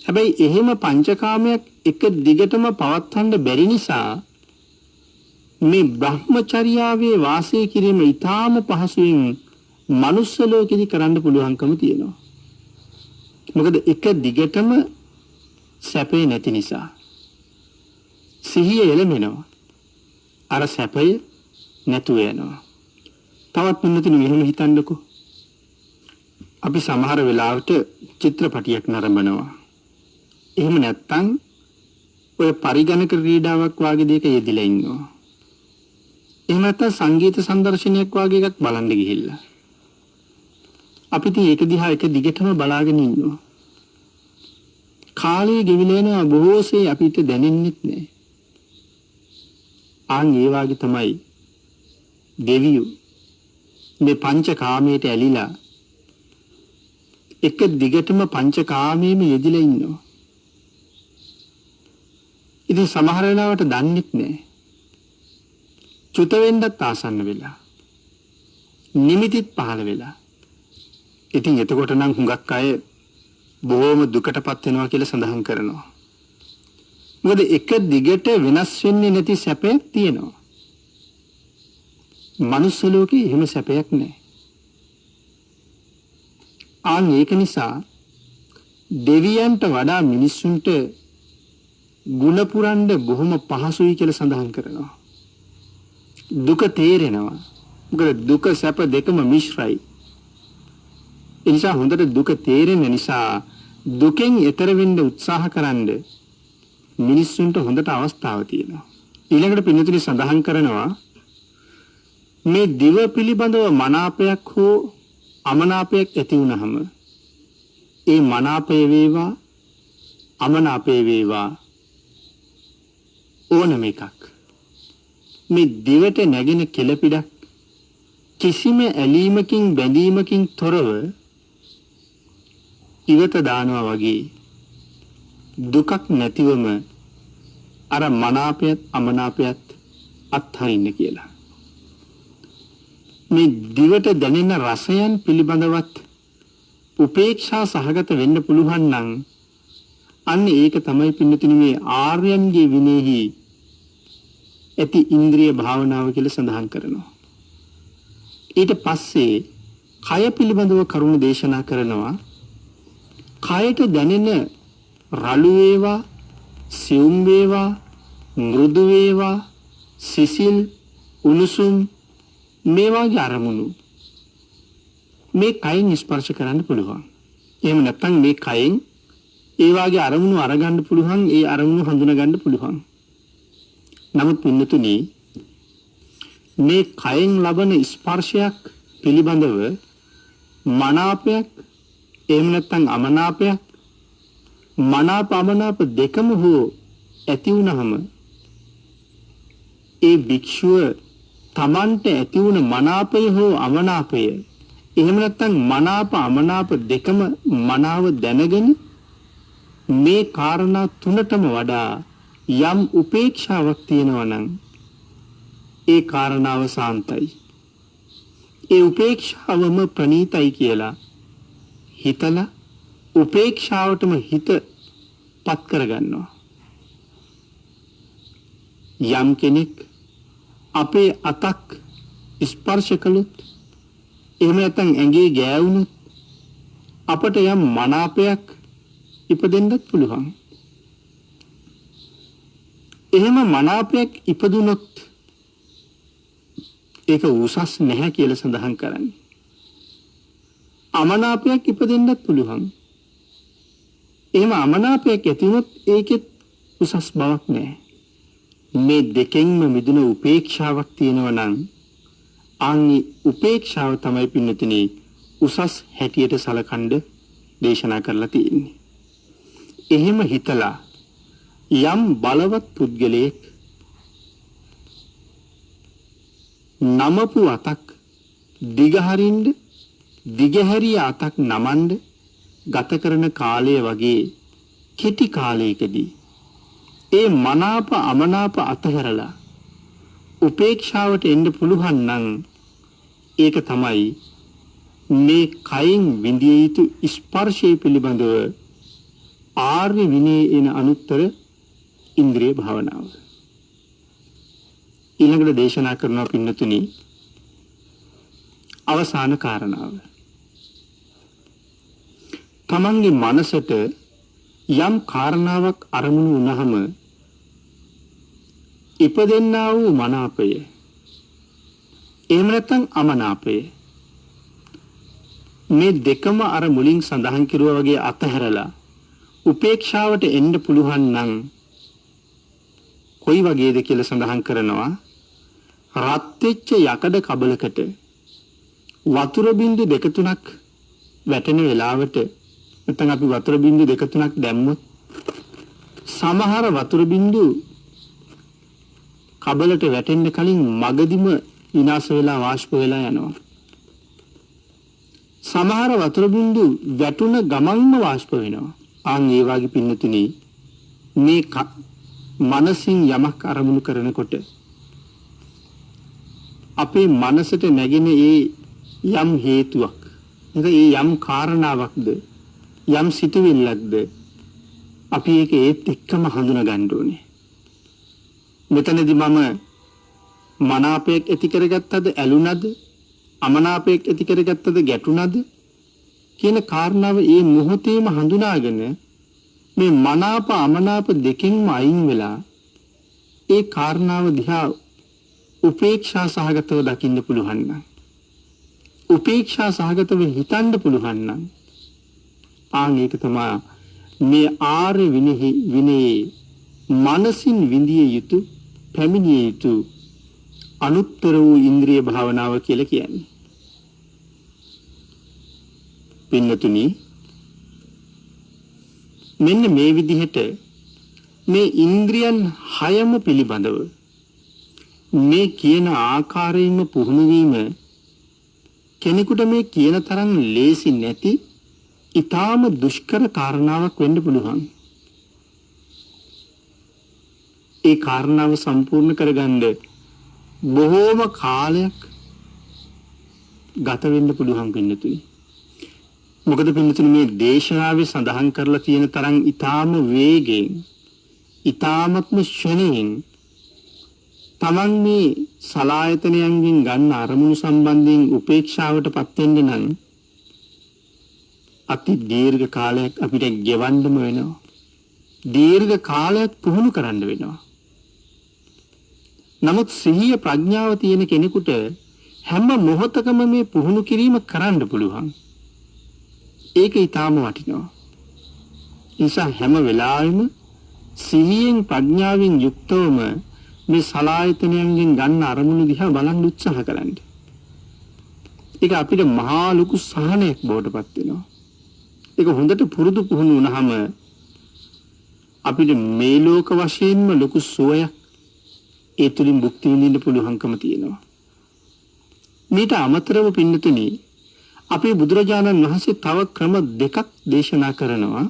හැබැයි එහෙම පංචකාමයක් එක දිගටම පවත්වන්න බැරි නිසා මේ බ්‍රහ්මචර්යාවේ වාසය කිරීම ඊටාම පහසුවෙන් මනුස්ස ලෝකෙදි කරන්න පුළුවන්කම තියෙනවා. මොකද එක දිගටම සැපේ නැති නිසා සිහිය එළමෙනවා. අර සැපය නැතුව යනවා. තවත් පින්නතුනි මෙහෙම හිතන්නකෝ. අපි සමහර වෙලාවට චිත්‍රපටියක් නරඹනවා. එහෙම නැත්තම් ඔය පරිගණක ක්‍රීඩාවක් වගේ දෙයක යෙදිලා ඉන්නවා. එහෙම නැත්නම් සංගීත සංදර්ශනයක් වගේ එකක් බලන්න ගිහිල්ලා. අපි ඉතින් ඒක දිහා එක දිගටම බලාගෙන ඉන්නවා. කාලය ගෙවිලා යනවා බොහෝසේ අපිට දැනෙන්නේ නැහැ. ඒ වගේ තමයි දෙවියෝ මේ පංචකාමයට ඇලිලා එක දිගටම පංචකාමයේම යෙදිලා ඉන්නවා. ඉතින් සමහර වෙලාවට දන්නෙත් නැහැ. චුත වෙන්නත් ආසන්න වෙලා. නිමිතිත් පහළ වෙලා. ඉතින් එතකොට නම් හුඟක් අය බොහොම දුකටපත් වෙනවා කියලා සඳහන් කරනවා. මොකද එක දිගට වෙනස් වෙන්නේ නැති සැපයක් තියෙනවා. මනුස්ස ලෝකේ එහෙම සැපයක් නැහැ. ඒක නිසා දෙවියන්ට වඩා මිනිස්සුන්ට ගුණ පුරන්න බොහොම පහසුයි කියලා සඳහන් කරනවා. දුක තේරෙනවා. මොකද දුක සැප දෙකම මිශ්‍රයි. ඒ නිසා හොඳට දුක තේරෙන නිසා දුකෙන් එතර වෙන්න උත්සාහ කරන්න මිනිස්සුන්ට හොඳට අවස්ථාවක් තියෙනවා. ඊළඟට පින්නතුනි සඳහන් කරනවා මේ දිව පිළිබඳව මනාපයක් හෝ අමනාපයක් ඇති වුනහම ඒ මනාපය වේවා අමනාපය වේවා ඕනම එකක් මේ දිවට නැගෙන කෙලපිඩක් කිසිම ඇලීමකින් බැඳීමකින් තොරව ඉවත දානවා වගේ දුකක් නැතිවම අර මනාපයත් අමනාපයත් අත්හරින්න කියලා. මේ දිවට දැනෙන රසයන් පිළිබඳවත් උපේක්ෂා සහගත වෙන්න පුළුවන් නම් අන්න ඒක තමයි පින්නතුනි මේ ආර්යයන්ගේ විනයෙහි ඇති ඉන්ද්‍රිය භාවනාව කියලා සඳහන් කරනවා. ඊට පස්සේ කය පිළිබඳව කරුණු දේශනා කරනවා. කයට දැනෙන රළු වේවා, සියුම් වේවා, මෘදු වේවා, සිසිල්, උණුසුම් මේ වගේ අරමුණු මේ කයින් ස්පර්ශ කරන්න පුළුවන්. එහෙම නැත්නම් මේ කයින් ඒ වගේ අරමුණු අරගන්න පුළුවන්, ඒ අරමුණු හඳුනා ගන්න පුළුවන්. නමුත් පින්නතුනි මේ කයෙන් ලබන ස්පර්ශයක් පිළිබඳව මනාපයක් එහෙම නැත්නම් අමනාපයක් මනාප අමනාප දෙකම හෝ ඇති වුනහම ඒ භික්ෂුව තමන්ට ඇති වුණ මනාපය හෝ අමනාපය එහෙම නැත්නම් මනාප අමනාප දෙකම මනාව දැනගෙන මේ කාරණා තුනටම වඩා යම් උපේක්ෂාවක් තියෙනවා නම් ඒ කාරණාව සාන්තයි. ඒ උපේක්ෂාවම ප්‍රණීතයි කියලා හිතලා උපේක්ෂාවටම හිත පත් කරගන්නවා. යම් කෙනෙක් අපේ අතක් ස්පර්ශ කළොත් එහෙම නැත්නම් ඇඟේ ගෑවුනොත් අපට යම් මනාපයක් ඉපදෙන්නත් පුළුවන්. එහෙම මනාපයක් ඉපදුනොත් ඒක උසස් නැහැ කියලා සඳහන් කරන්නේ. අමනාපයක් ඉපදෙන්නත් පුළුවන්. එහෙම අමනාපයක් ඇති වුණොත් ඒකෙත් උසස් බවක් නැහැ. මේ දෙකෙන්ම මිදුන උපේක්ෂාවක් තියෙනවා නම් අන්නේ උපේක්ෂාව තමයි පින්නතුනේ උසස් හැටියට සලකන්න දේශනා කරලා තියෙන්නේ. එහෙම හිතලා යම් බලවත් පුද්ගලයෙක් නමපු අතක් දිගහරින්න දිගහැරිය අතක් නමන්න ගත කරන කාලය වගේ කෙටි කාලයකදී ඒ මනාප අමනාප අතහැරලා උපේක්ෂාවට එන්න පුළුවන් නම් ඒක තමයි මේ කයින් විඳිය යුතු ස්පර්ශය පිළිබඳව ආර්ය විනයේ එන අනුත්තර ඉන්ද්‍රිය භාවනාව. ඊළඟට දේශනා කරනවා පින්නතුනි අවසාන කාරණාව. තමන්ගේ මනසට යම් කාරණාවක් අරමුණු වුණාම ඉපදෙන්නා වූ මනාපය එහෙම නැත්නම් අමනාපය මේ දෙකම අර මුලින් සඳහන් කරුවා වගේ අතහැරලා උපේක්ෂාවට එන්න පුළුවන් නම් කොයි වගේද කියලා සඳහන් කරනවා. රත් වෙච්ච යකඩ කබලකට වතුර බින්දු දෙක තුනක් වැටෙන වෙලාවට නැත්නම් අපි වතුර බින්දු දෙක තුනක් දැම්මොත් සමහර වතුර බින්දු කබලට වැටෙන්න කලින් මගදිම විනාශ වෙලා වාෂ්ප වෙලා යනවා. සමහර වතුර බින්දු වැටුන ගමන්ම වාෂ්ප වෙනවා. ආන් ඒ වගේ පින්නතුනි මේ මනසින් යමක් අරමුණු කරනකොට අපේ මනසට නැගෙන ඒ යම් හේතුවක් නැත්නම් ඒ යම් කාරණාවක්ද යම් සිතුවිල්ලක්ද අපි ඒක ඒත් එක්කම හඳුනා ගන්න ඕනේ. මෙතනදී මම මනාපයක් ඇති කරගත්තද ඇලුනද අමනාපයක් ඇති කරගත්තද ගැටුනද කියන කාරණාව ඒ මොහොතේම හඳුනාගෙන මේ මනාප අමනාප දෙකෙන්ම අයින් වෙලා ඒ කාරණාව දිහා උපේක්ෂා සහගතව දකින්න පුළුවන් නම් උපේක්ෂා සහගතව හිතන්න පුළුවන් නම් ආන් ඒක තමයි මේ ආර්ය විනයේ මනසින් විඳිය යුතු පැමිණිය යුතු අනුත්තර වූ ඉන්ද්‍රිය භාවනාව කියලා කියන්නේ. පින්නතුනි මෙන්න මේ විදිහට මේ ඉන්ද්‍රියන් හයම පිළිබඳව මේ කියන ආකාරයෙන්ම පුහුණු වීම කෙනෙකුට මේ කියන තරම් ලේසි නැති ඊටාම දුෂ්කර කාරණාවක් වෙන්න පුළුවන්. ඒ කාරණාව සම්පූර්ණ කරගන්න බොහෝම කාලයක් ගත වෙන්න පුළුවන් පින්නතුනි. මොකද පින්නතුනි මේ දේශනාවේ සඳහන් කරලා තියෙන තරම් ඊටාම වේගෙන් ඊටාමත්ම ශ්‍රණයෙන් තමන් මේ සලායතනයන්ගෙන් ගන්න අරමුණු සම්බන්ධයෙන් උපේක්ෂාවටපත් වෙන්න නම් අති දීර්ඝ කාලයක් අපිට ගෙවන්නම වෙනවා. දීර්ඝ කාලයක් පුහුණු කරන්න වෙනවා. නමුත් සිහිය ප්‍රඥාව තියෙන කෙනෙකුට හැම මොහොතකම මේ පුහුණු කිරීම කරන්න පුළුවන්. ඒක ඊටාම වටිනවා. නිසා හැම වෙලාවෙම සිහියෙන් ප්‍රඥාවෙන් යුක්තවම මේ සලායතනයන්ගෙන් ගන්න අරමුණු දිහා බලන් උත්සාහ කරන්න. ඒක අපිට මහා ලොකු සහනයක් බවටපත් වෙනවා. ඒක හොඳට පුරුදු පුහුණු වුණාම අපිට මේ ලෝක වශයෙන්ම ලොකු සුවයක් ඒ තුලින් භුක්ති විඳින්න පුළුවන්කම තියෙනවා. මේට අමතරව පින්නතුනි අපේ බුදුරජාණන් වහන්සේ තව ක්‍රම දෙකක් දේශනා කරනවා.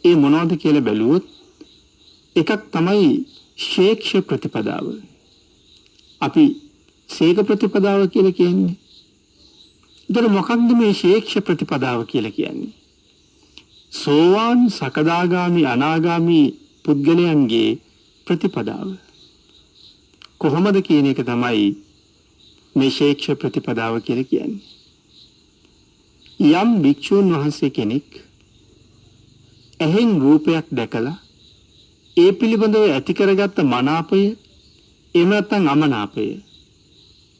ඒ මොනවද කියලා බැලුවොත් එකක් තමයි ශේක්ෂ ප්‍රතිපදාව. අපි ශේක ප්‍රතිපදාව කියලා කියන්නේ. ඒතර මොකක්ද මේ ශේක්ෂ ප්‍රතිපදාව කියලා කියන්නේ? සෝවාන් සකදාගාමි අනාගාමි පුද්ගලයන්ගේ ප්‍රතිපදාව. කොහොමද කියන එක තමයි මේ ශේක්ෂ ප්‍රතිපදාව කියලා කියන්නේ. යම් භික්ෂුන් වහන්සේ කෙනෙක් එහෙන් රූපයක් දැකලා ඒ පිළිබඳව ඇති කරගත්ත මනාපය එහෙම නැත්නම් අමනාපය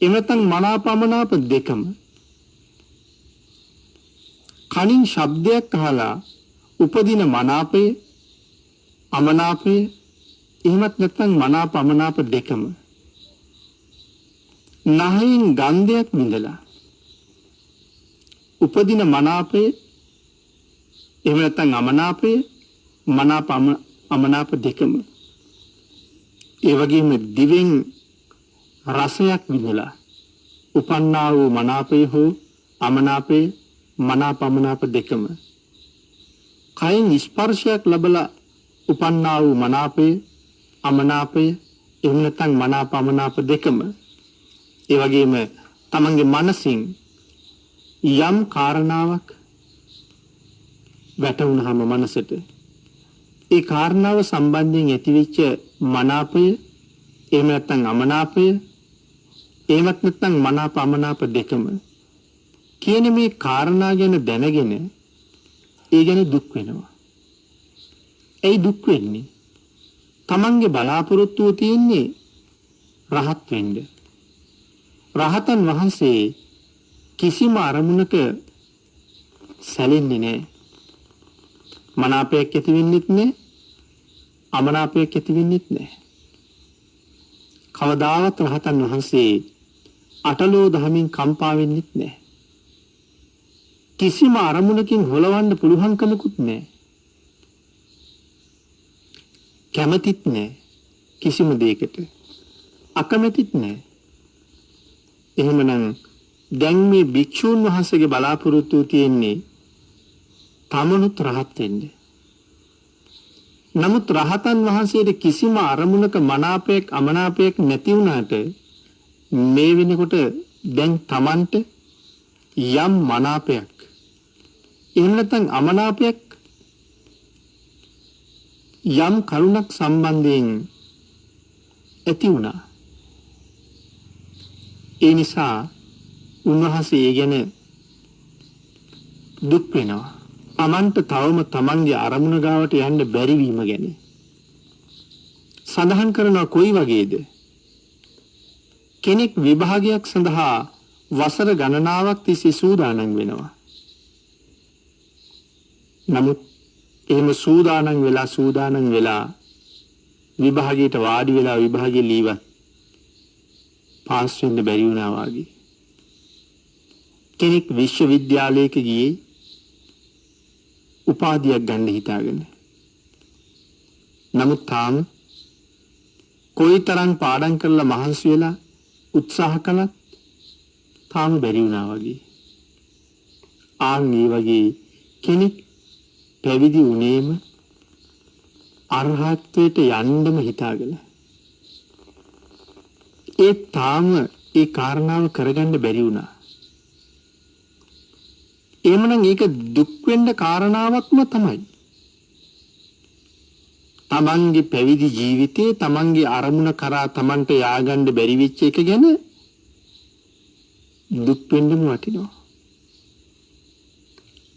එහෙම නැත්නම් මනාපමනාප දෙකම කනින් ශබ්දයක් අහලා උපදින මනාපය අමනාපය එහෙමත් නැත්නම් මනාපමනාප දෙකම නහයෙන් ගන්ධයක් විඳලා උපදින මනාපය එහෙම නැත්නම් අමනාපය අමනාප දෙකම ඒ වගේම දිවෙන් රසයක් විඳලා උපන්නා වූ මනාපය හෝ අමනාපය මනාපමනාප දෙකම කයින් ස්පර්ශයක් ලැබලා උපන්නා වූ මනාපය අමනාපය එහෙම නැත්නම් මනාපමනාප දෙකම ඒ වගේම තමන්ගේ මනසින් යම් කාරණාවක් වැටුණාම මනසට ඒ කාරණාව සම්බන්ධයෙන් ඇතිවෙච්ච මනාපය එහෙම නැත්නම් අමනාපය එහෙමත් නැත්නම් මනාපමනාප දෙකම කියන මේ කාරණා ගැන දැනගෙන ඒ ගැන දුක් වෙනවා. ඒ දුක් වෙන්නේ තමන්ගේ බලාපොරොත්තුව තියෙන්නේ රහත් වෙන්න. රහතන් වහන්සේ කිසිම අරමුණක සැලෙන්නේ නැහැ. මනාපයක් ඇති වෙන්නෙත් නැහැ. අමනාපයක් ඇති වෙන්නෙත් නැහැ. කවදාවත් රහතන් වහන්සේ අටලෝ දහමින් කම්පා වෙන්නෙත් නැහැ. කිසිම අරමුණකින් හොලවන්න පුළුවන්කමකුත් නැහැ. කැමතිත් නැහැ කිසිම දෙයකට. අකමැතිත් නැහැ. එහෙමනම් දැන් මේ භික්ෂූන් වහන්සේගේ බලාපොරොත්තුව තියෙන්නේ තමනුත් රහත් වෙන්න. නමුත් රහතන් වහන්සේට කිසිම අරමුණක මනාපයක් අමනාපයක් නැති වුණාට මේ වෙනකොට දැන් Tamanට යම් මනාපයක් එහෙම නැත්නම් අමනාපයක් යම් කරුණක් සම්බන්ධයෙන් ඇති වුණා. ඒ නිසා උන්වහන්සේ ඒ ගැන දුක් වෙනවා. Tamanට තවම Tamanගේ අරමුණ ගාවට යන්න බැරි වීම ගැන සඳහන් කරනවා. කොයි වගේද? කෙනෙක් විභාගයක් සඳහා වසර ගණනාවක් තිස්සේ සූදානම් වෙනවා. නමුත් එහෙම සූදානම් වෙලා විභාගයට වාඩි වෙලා විභාගේ ලීවත් පාස් වෙන්න බැරි වුණා වගේ. කෙනෙක් විශ්වවිද්‍යාලයක ගියේ උපාධියක් ගන්න හිතාගෙන. නමුත් තාම කොයිතරම් පාඩම් කරලා මහන්සි වෙලා උත්සාහ කළත් තාම බැරි වුණා වගේ. මේ වගේ කෙනෙක් පැවිදි වුණේම අරහත්ත්වයට යන්නම හිතාගෙන. ඒ තාම ඒ කාරණාව කරගන්න බැරි වුණා. එhmenan ඒක දුක් වෙන්න කාරණාවක්ම තමයි. තමන්ගේ පැවිදි ජීවිතේ තමන්ගේ අරමුණ කරා තමන්ට ය아가න්න බැරි වෙච්ච එක ගැන දුක් වෙන්නම වටිනවා.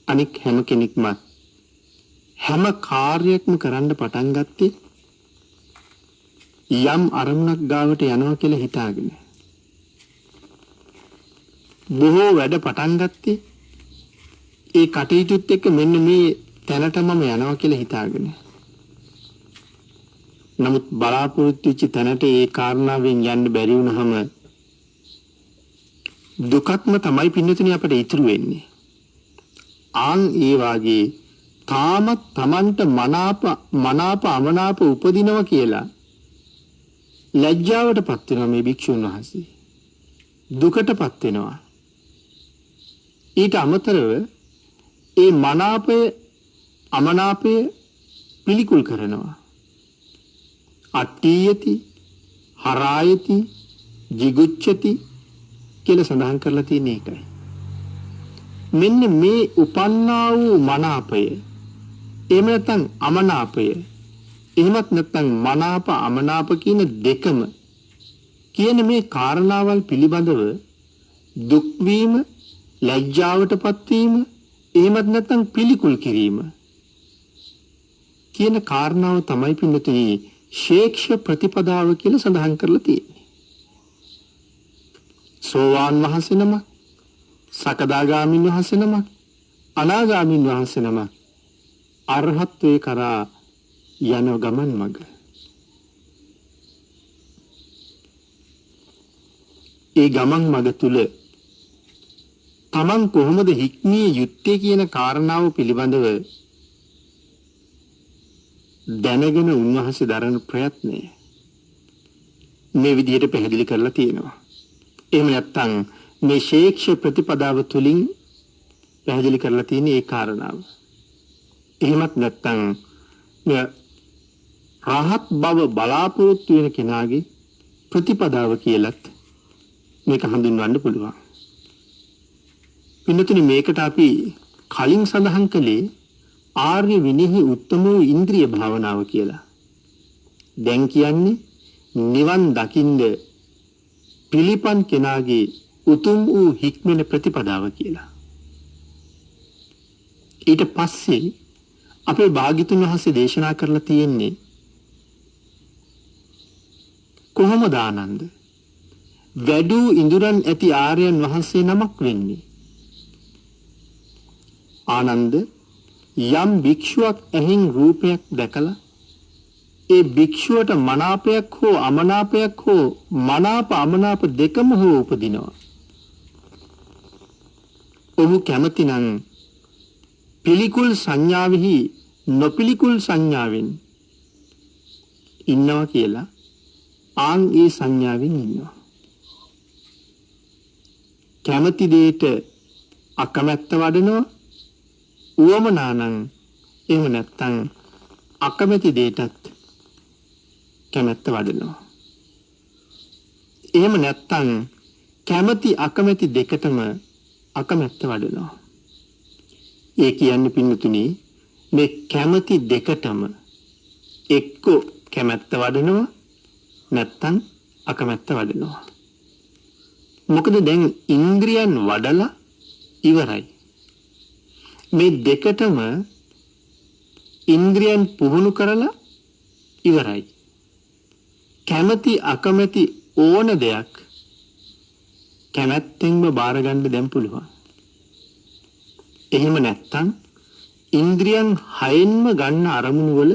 අනික හැම කෙනෙක්ම හැම කාර්යයක්ම කරන්න පටන් ගත්තේ යම් අරමුණක් ගාවට යනවා කියලා හිතාගෙන. බොහෝ වැඩ පටන් ගත්තේ ඒ කටයුතුත් එක්ක මෙන්න මේ තැනට මම යනවා කියලා හිතාගෙන. නමුත් බලාපොරොත්තු වෙච්ච තැනට ඒ කාරණාවෙන් යන්න බැරි වුණාම දුකක්ම තමයි පින්නතුනි අපිට ඉතුරු වෙන්නේ. ඒ වාගේ තාමත් Tamanට මනාප අමනාප උපදිනවා කියලා ලැජ්ජාවටපත් වෙනවා මේ භික්ෂුන් වහන්සේ. දුකටපත් වෙනවා. ඊට අමතරව ඒ මනාපය අමනාපය පිළිකුල් කරනවා. අට්ඨියති හරායති jigucchati කියලා සඳහන් කරලා තියෙන එකයි. මෙන්න මේ උපන්නා වූ මනාපය එහෙම නැත්නම් අමනාපය එහෙමත් නැත්නම් මනාප අමනාප කියන දෙකම කියන මේ කාරණාවල් පිළිබඳව දුක් වීම ලැජ්ජාවටපත් වීම, එහෙමත් නැත්නම් පිළිකුල් කිරීම කියන කාරණාව තමයි පින්නතුනි ශේක්ෂ ප්‍රතිපදාව කියලා සඳහන් කරලා තියෙන්නේ. සෝවාන් වහන්සේ නමක්, සකදාගාමීන් වහන්සේ නමක්, අනාගාමීන් වහන්සේ නමක් අරහත්ත්වේ කරා යන ගමන් මඟ. ඒ ගමන් මඟ තුල තමන් කොහොමද හික්මිය යුත්තේ කියන කාරණාව පිළිබඳව දැනගෙන උන්වහන්සේ දරන ප්‍රයත්නය මේ විදිහට පැහැදිලි කරලා තියෙනවා. එහෙම නැත්නම් මේ ශේක්ෂ ප්‍රතිපදාව තුලින් පැහැදිලි කරලා තියෙන ඒ කාරණාව. එහෙමත් නැත්නම් රහත් බව බලාපොරොත්තු වෙන කෙනාගේ ප්‍රතිපදාව කියලත් මේක හඳුන්වන්න පුළුවන්. පින්නතුනි මේකට අපි කලින් සඳහන් කළේ ආර්ය විනයෙහි උත්තම වූ ඉන්ද්‍රිය භාවනාව කියලා. දැන් කියන්නේ නිවන් දකින්න පිළිපන් කෙනාගේ උතුම් වූ හික්මන ප්‍රතිපදාව කියලා. ඊට පස්සේ අපේ භාග්‍යතුන් වහන්සේ දේශනා කරලා තියෙන්නේ කොහොමද ආනන්ද වැඩූ ඉඳුරන් ඇති ආර්යයන් වහන්සේ නමක් වෙන්නේ? ආනන්ද යම් භික්ෂුවක් ඇහින් රූපයක් දැකලා ඒ භික්ෂුවට මනාපයක් හෝ අමනාපයක් හෝ මනාප අමනාප දෙකම හෝ උපදිනවා. ඔහු කැමතිනම් පිළිකුල් සංඥාවෙහි නොපිළිකුල් සංඥාවෙන් ඉන්නවා කියලා ආන් ඒ සංඥාවෙන් ඉන්නවා. කැමති දෙයට අකමැත්ත වඩනවා, උවමනානම් එහෙම නැත්නම් අකමැති දෙයටත් කැමැත්ත වඩනවා. එහෙම නැත්නම් කැමැති අකමැති දෙකටම අකමැත්ත වඩනවා. ඒ කියන්නේ පින්නතුනි මේ කැමැති දෙකටම එක්ක කැමැත්ත වඩනවා නැත්නම් අකමැත්ත වඩනවා. මොකද දැන් ඉන්ද්‍රියන් වඩලා ඉවරයි. මේ දෙකටම ඉන්ද්‍රියන් පුහුණු කරලා ඉවරයි. කැමැති අකමැති ඕන දෙයක් කැමැත්තෙන්ම බාර ගන්න දැන් පුළුවන්. එහෙම නැත්නම් ඉන්ද්‍රියන් හයෙන්ම ගන්න අරමුණු වල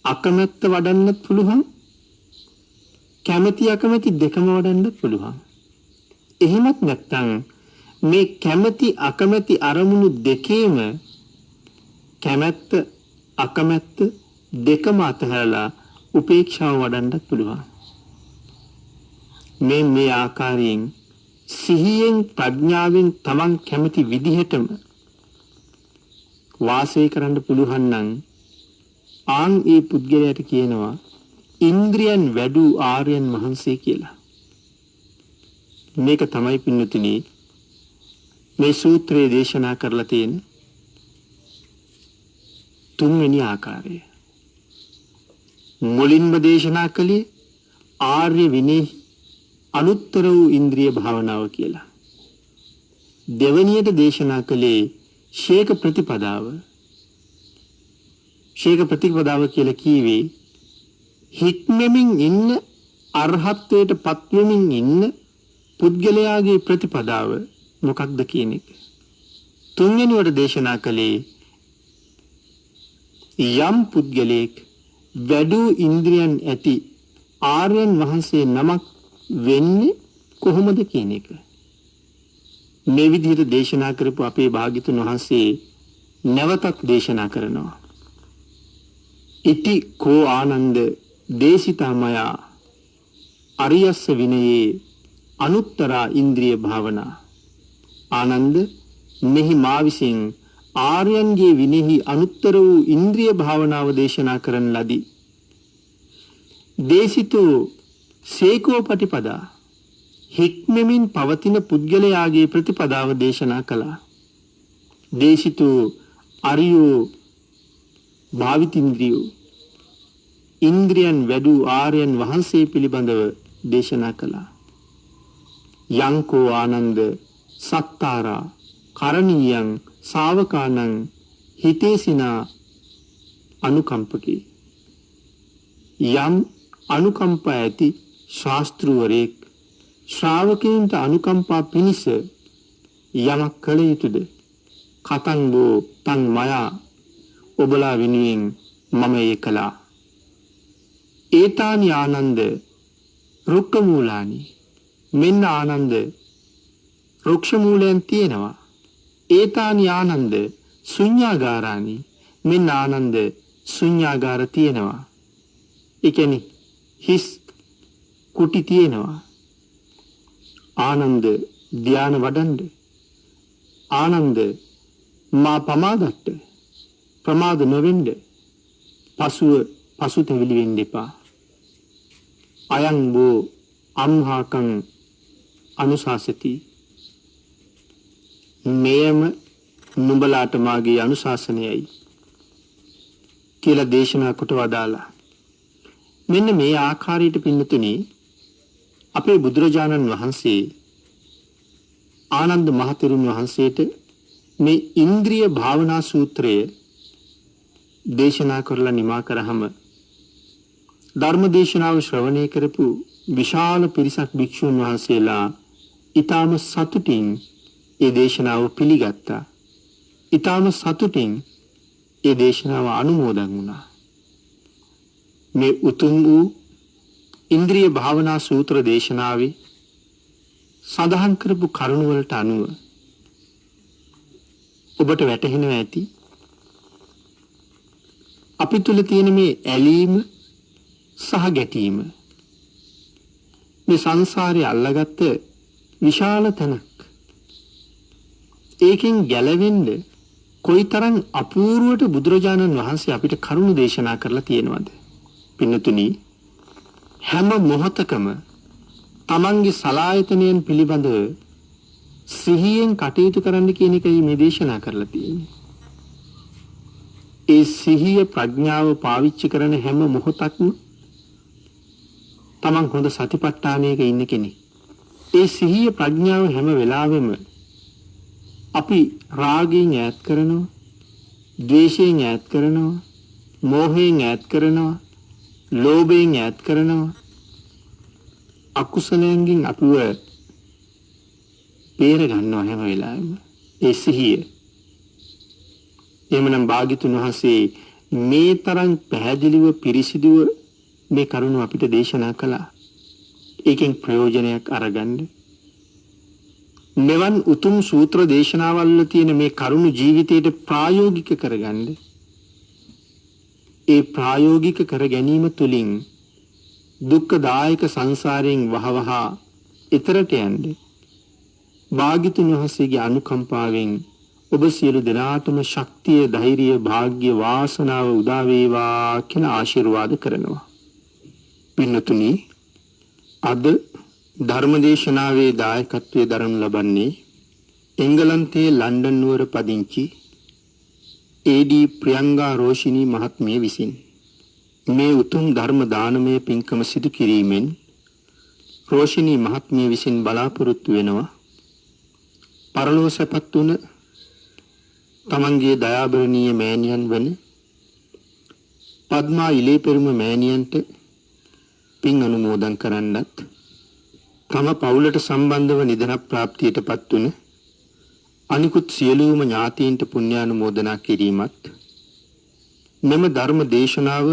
අකමැත්ත වඩන්නත් පුළුවන්, කැමැති අකමැති දෙකම වඩන්නත් පුළුවන්. එහෙමත් නැත්නම් මේ කැමැති අකමැති අරමුණු දෙකේම කැමැත්ත අකමැත්ත දෙකම අතහැරලා උපේක්ෂාව වඩන්නත් පුළුවන්. මේ ආකාරයෙන් සිහියෙන් ප්‍රඥාවෙන් තමන් කැමති විදිහටම වාසය කරන්න පුළුවන් නම් ආන් ඒ පුද්ගලයාට කියනවා ඉන්ද්‍රියන් වැඩූ ආර්යයන් වහන්සේ කියලා. මේක තමයි පින්නතුනි මේ සූත්‍රයේ දේශනා කරලා තියෙන තුන්වෙනි ආකාරය. මුලින්ම දේශනා කළේ ආර්ය විනය අනුත්තර වූ ඉන්ද්‍රිය භාවනාව කියලා. දෙවැනියට දේශනා කළේ ශේක ප්‍රතිපදාව. ශේක ප්‍රතිපදාව කියලා කියවේ හික්මෙමින් ඉන්න අරහත්ත්වයට පත්වෙමින් ඉන්න පුද්ගලයාගේ ප්‍රතිපදාව මොකක්ද කියන එක. තුන්වෙනිවට දේශනා කළේ යම් පුද්ගලයෙක් වැඩූ ඉන්ද්‍රියන් ඇති ආර්යයන් වහන්සේ නමක් වෙන්නේ කොහොමද කියන එක. මේ විදිහට දේශනා කරපු අපේ භාග්‍යතුන් වහන්සේ නැවතත් දේශනා කරනවා. ඉති කෝ ආනන්ද දේශිතාමයා අරියස්ස විනයේ අනුත්තරා ඉන්ද්‍රිය භාවනා. ආනන්ද මෙහි මා විසින් ආර්යයන්ගේ විනෙහි අනුත්තර වූ ඉන්ද්‍රිය භාවනාව දේශනා කරන ලදී. දේශිතෝ සේකෝ පටිපදා හික්මෙමින් පවතින පුද්ගලයාගේ ප්‍රතිපදාව දේශනා කළා. දේශිතෝ අරියෝ භාවිතින්ද්‍රියෝ ඉන්ද්‍රියන් වැඩූ ආර්යයන් වහන්සේ පිළිබඳව දේශනා කළා. යංකෝ ආනන්ද සත්තාරා කරණීයං ශාවකානං හිතේසිනා අනුකම්පකේ. යම් අනුකම්පා ඇති ශාස්ත්‍රවරයෙක් ශ්‍රාවකයන්ට අනුකම්පා පිණිස යමක් කළ යුතුද? කතං බෝ තං මයා ඔබලා වෙනුවෙන් මම ඒ කළා. ඒතානි ආනන්ද රුක්ක මූලානි, මෙන්න ආනන්ද රුක්ෂ මූලයන් තියෙනවා. ඒතානි ආනන්ද ශුඤ්ඤාගාරානි, මෙන්න ආනන්ද ශුඤ්ඤාගාර තියෙනවා. ඒ කියන්නේ හිස් කුටි තියෙනවා. ආනන්ද ධ්‍යාන වඩන්ඩ. ආනන්ද මා පමාදට්ට ප්‍රමාද නොවෙන්ඩ. පසුතැවිලි වෙන්න එපා. අයං වූ අම්හාකං අනුශාසති, මෙයම නුඹලාට මාගේ අනුශාසනයයි කියලා දේශනා කොට වදාලා. මෙන්න මේ ආකාරයට පින්නතුනි අපේ බුදුරජාණන් වහන්සේ ආනන්ද මහතෙරුන් වහන්සේට මේ ඉන්ද්‍රිය භාවනා සූත්‍රය දේශනා කරලා නිමා කරාම ධර්ම දේශනාව ශ්‍රවණය කරපු විශාල පිරිසක් භික්ෂුන් වහන්සේලා ඊටම සතුටින් ඒ දේශනාව පිළිගත්තා. ඊටම සතුටින් ඒ දේශනාව අනුමෝදන් වුණා. මේ උතුම් වූ ඉන්ද්‍රිය භාවනා සූත්‍ර දේශනාවේ සඳහන් කරපු කරුණු වලට අනුව ඔබට වැටහෙනවා ඇති අපි තුල තියෙන මේ ඇලීම සහ ගැටීම මේ සංසාරේ අල්ලගත්ත විශාල තැනක්. ඒකෙන් ගැලවෙන්න කොයිතරම් අපූර්වට බුදුරජාණන් වහන්සේ අපිට කරුණු දේශනා කරලා තියෙනවද? පින්නතුනි, හැම මොහොතකම තමන්ගේ සලායතනයන් පිළිබඳව සිහියෙන් කටයුතු කරන්න කියන එකයි මේ දේශනා කරලා තියෙන්නේ. ඒ සිහිය ප්‍රඥාව පාවිච්චි කරන හැම මොහොතක්ම තමන් හොඳ සතිපට්ඨානයක ඉන්න කෙනෙක්. ඒ සිහිය ප්‍රඥාව හැම වෙලාවෙම අපි රාගයෙන් ඈත් කරනවා, ද්වේෂයෙන් ඈත් කරනවා, මෝහයෙන් ඈත් කරනවා, ලෝභයෙන් ඈත් කරනවා. අකුසලයෙන් අපිව බේර ගන්නවා හැම වෙලාවෙම ඒ සිහිය. එමනම් භාග්‍යතුන් වහන්සේ මේ තරම් පැහැදිලිව පිරිසිදුව මේ කරුණ අපිට දේශනා කළා. ඒකෙන් ප්‍රයෝජනයක් අරගන්න. මෙවන් උතුම් සූත්‍ර දේශනාවල් වල තියෙන මේ කරුණ ජීවිතයට ප්‍රායෝගික කරගන්න. ඒ ප්‍රායෝගික කර ගැනීම තුළින් දුක්ඛදායක සංසාරයෙන් වහවහ ඈතරට යන්නේ. භාග්‍යතුන් වහන්සේගේ අනුකම්පාවෙන් ඔබ සියලු දෙනාටම ශක්තිය, ධෛර්යය, වාග්ය, වාසනාව උදා වේවා කියලා ආශිර්වාද කරනවා. පින්නතුනි, අද ධර්මදේශනාවේ දායකත්වයේ දරනු ලබන්නේ එංගලන්තයේ ලන්ඩන් නුවර පදිංචි ඒ.ඩී. ප්‍රියංගා රෝෂිනී මහත්මිය විසින්. මේ උතුම් ධර්ම දානමය පින්කම සිදු කිරීමෙන් රෝෂිනී මහත්මිය විසින් බලාපොරොත්තු වෙනවා පරලෝ සැපත් වුණ තමන්ගේ දයාබරණීය මෑණියන් වන පద్මා ඉලේපෙරුම මෑණියන්ට පින් අනුමෝදන් කරන්නත්, තම පවුලට සම්බන්ධව නිදන ප්‍රාප්තියටපත් වුණ අනිකුත් සියලුම ඥාතීන්ට පුණ්‍යානුමෝදනා කිරීමත්, මෙම ධර්ම දේශනාව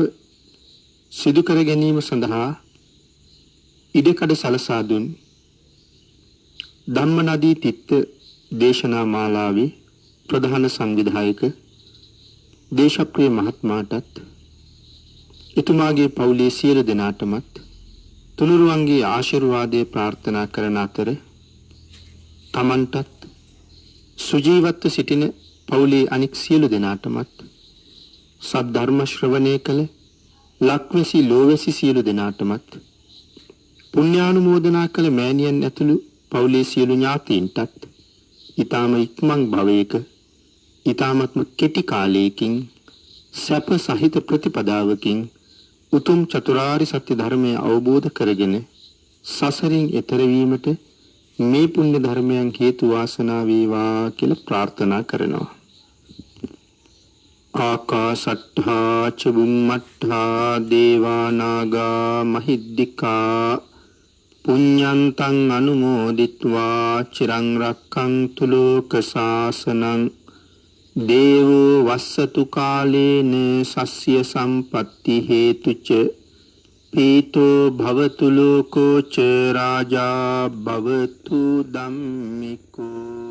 සිදු කර ගැනීම සඳහා ඉඩකඩ සලසා දුන් ධම්මනදී තිත්ත දේශනා මාලාවේ ප්‍රධාන සංවිධායක දේශප්‍රිය මහත්මයාටත් එතුමාගේ පවුලේ සියලු දෙනාටමත් තුනුරුවන්ගේ ආශිර්වාදය ප්‍රාර්ථනා කරන අතර තමන්ටත් සුජීවත්ව සිටින පවුලේ අනික් සියලු දෙනාටමත් සද්ධර්ම ශ්‍රවණය කළ ලක්වැසි ලෝවැසි සියලු දෙනාටමත් පුණ්‍යානුමෝදනා කළ මෑණියන් ඇතුළු පවුලේ සියලු ඥාතීන්ටත් ඊ타ම ඉක්මන් භවයක ඊ타මත්ම කෙටි කාලයකින් සැප සහිත ප්‍රතිපදාවකින් උතුම් චතුරාර්ය සත්‍ය ධර්මය අවබෝධ කරගෙන සසරින් එතර වීමට මේ පුණ්‍ය ධර්මයන් හේතු වාසනා වේවා කියලා ප්‍රාර්ථනා කරනවා. ආකාශට්ඨා ච බුම්මට්ඨා දේවා නාග මහිද්దికා පුඤ්ඤන්තං අනුමෝදිත්වා චිරං රක්ඛන්තු ලෝක ශාසනං දේවෝ වස්සතු කාලේන සස්්‍ය සම්පatti හේතුච පීතෝ භවතු ලෝකෝ ච රාජා භවතු ධම්මිකෝ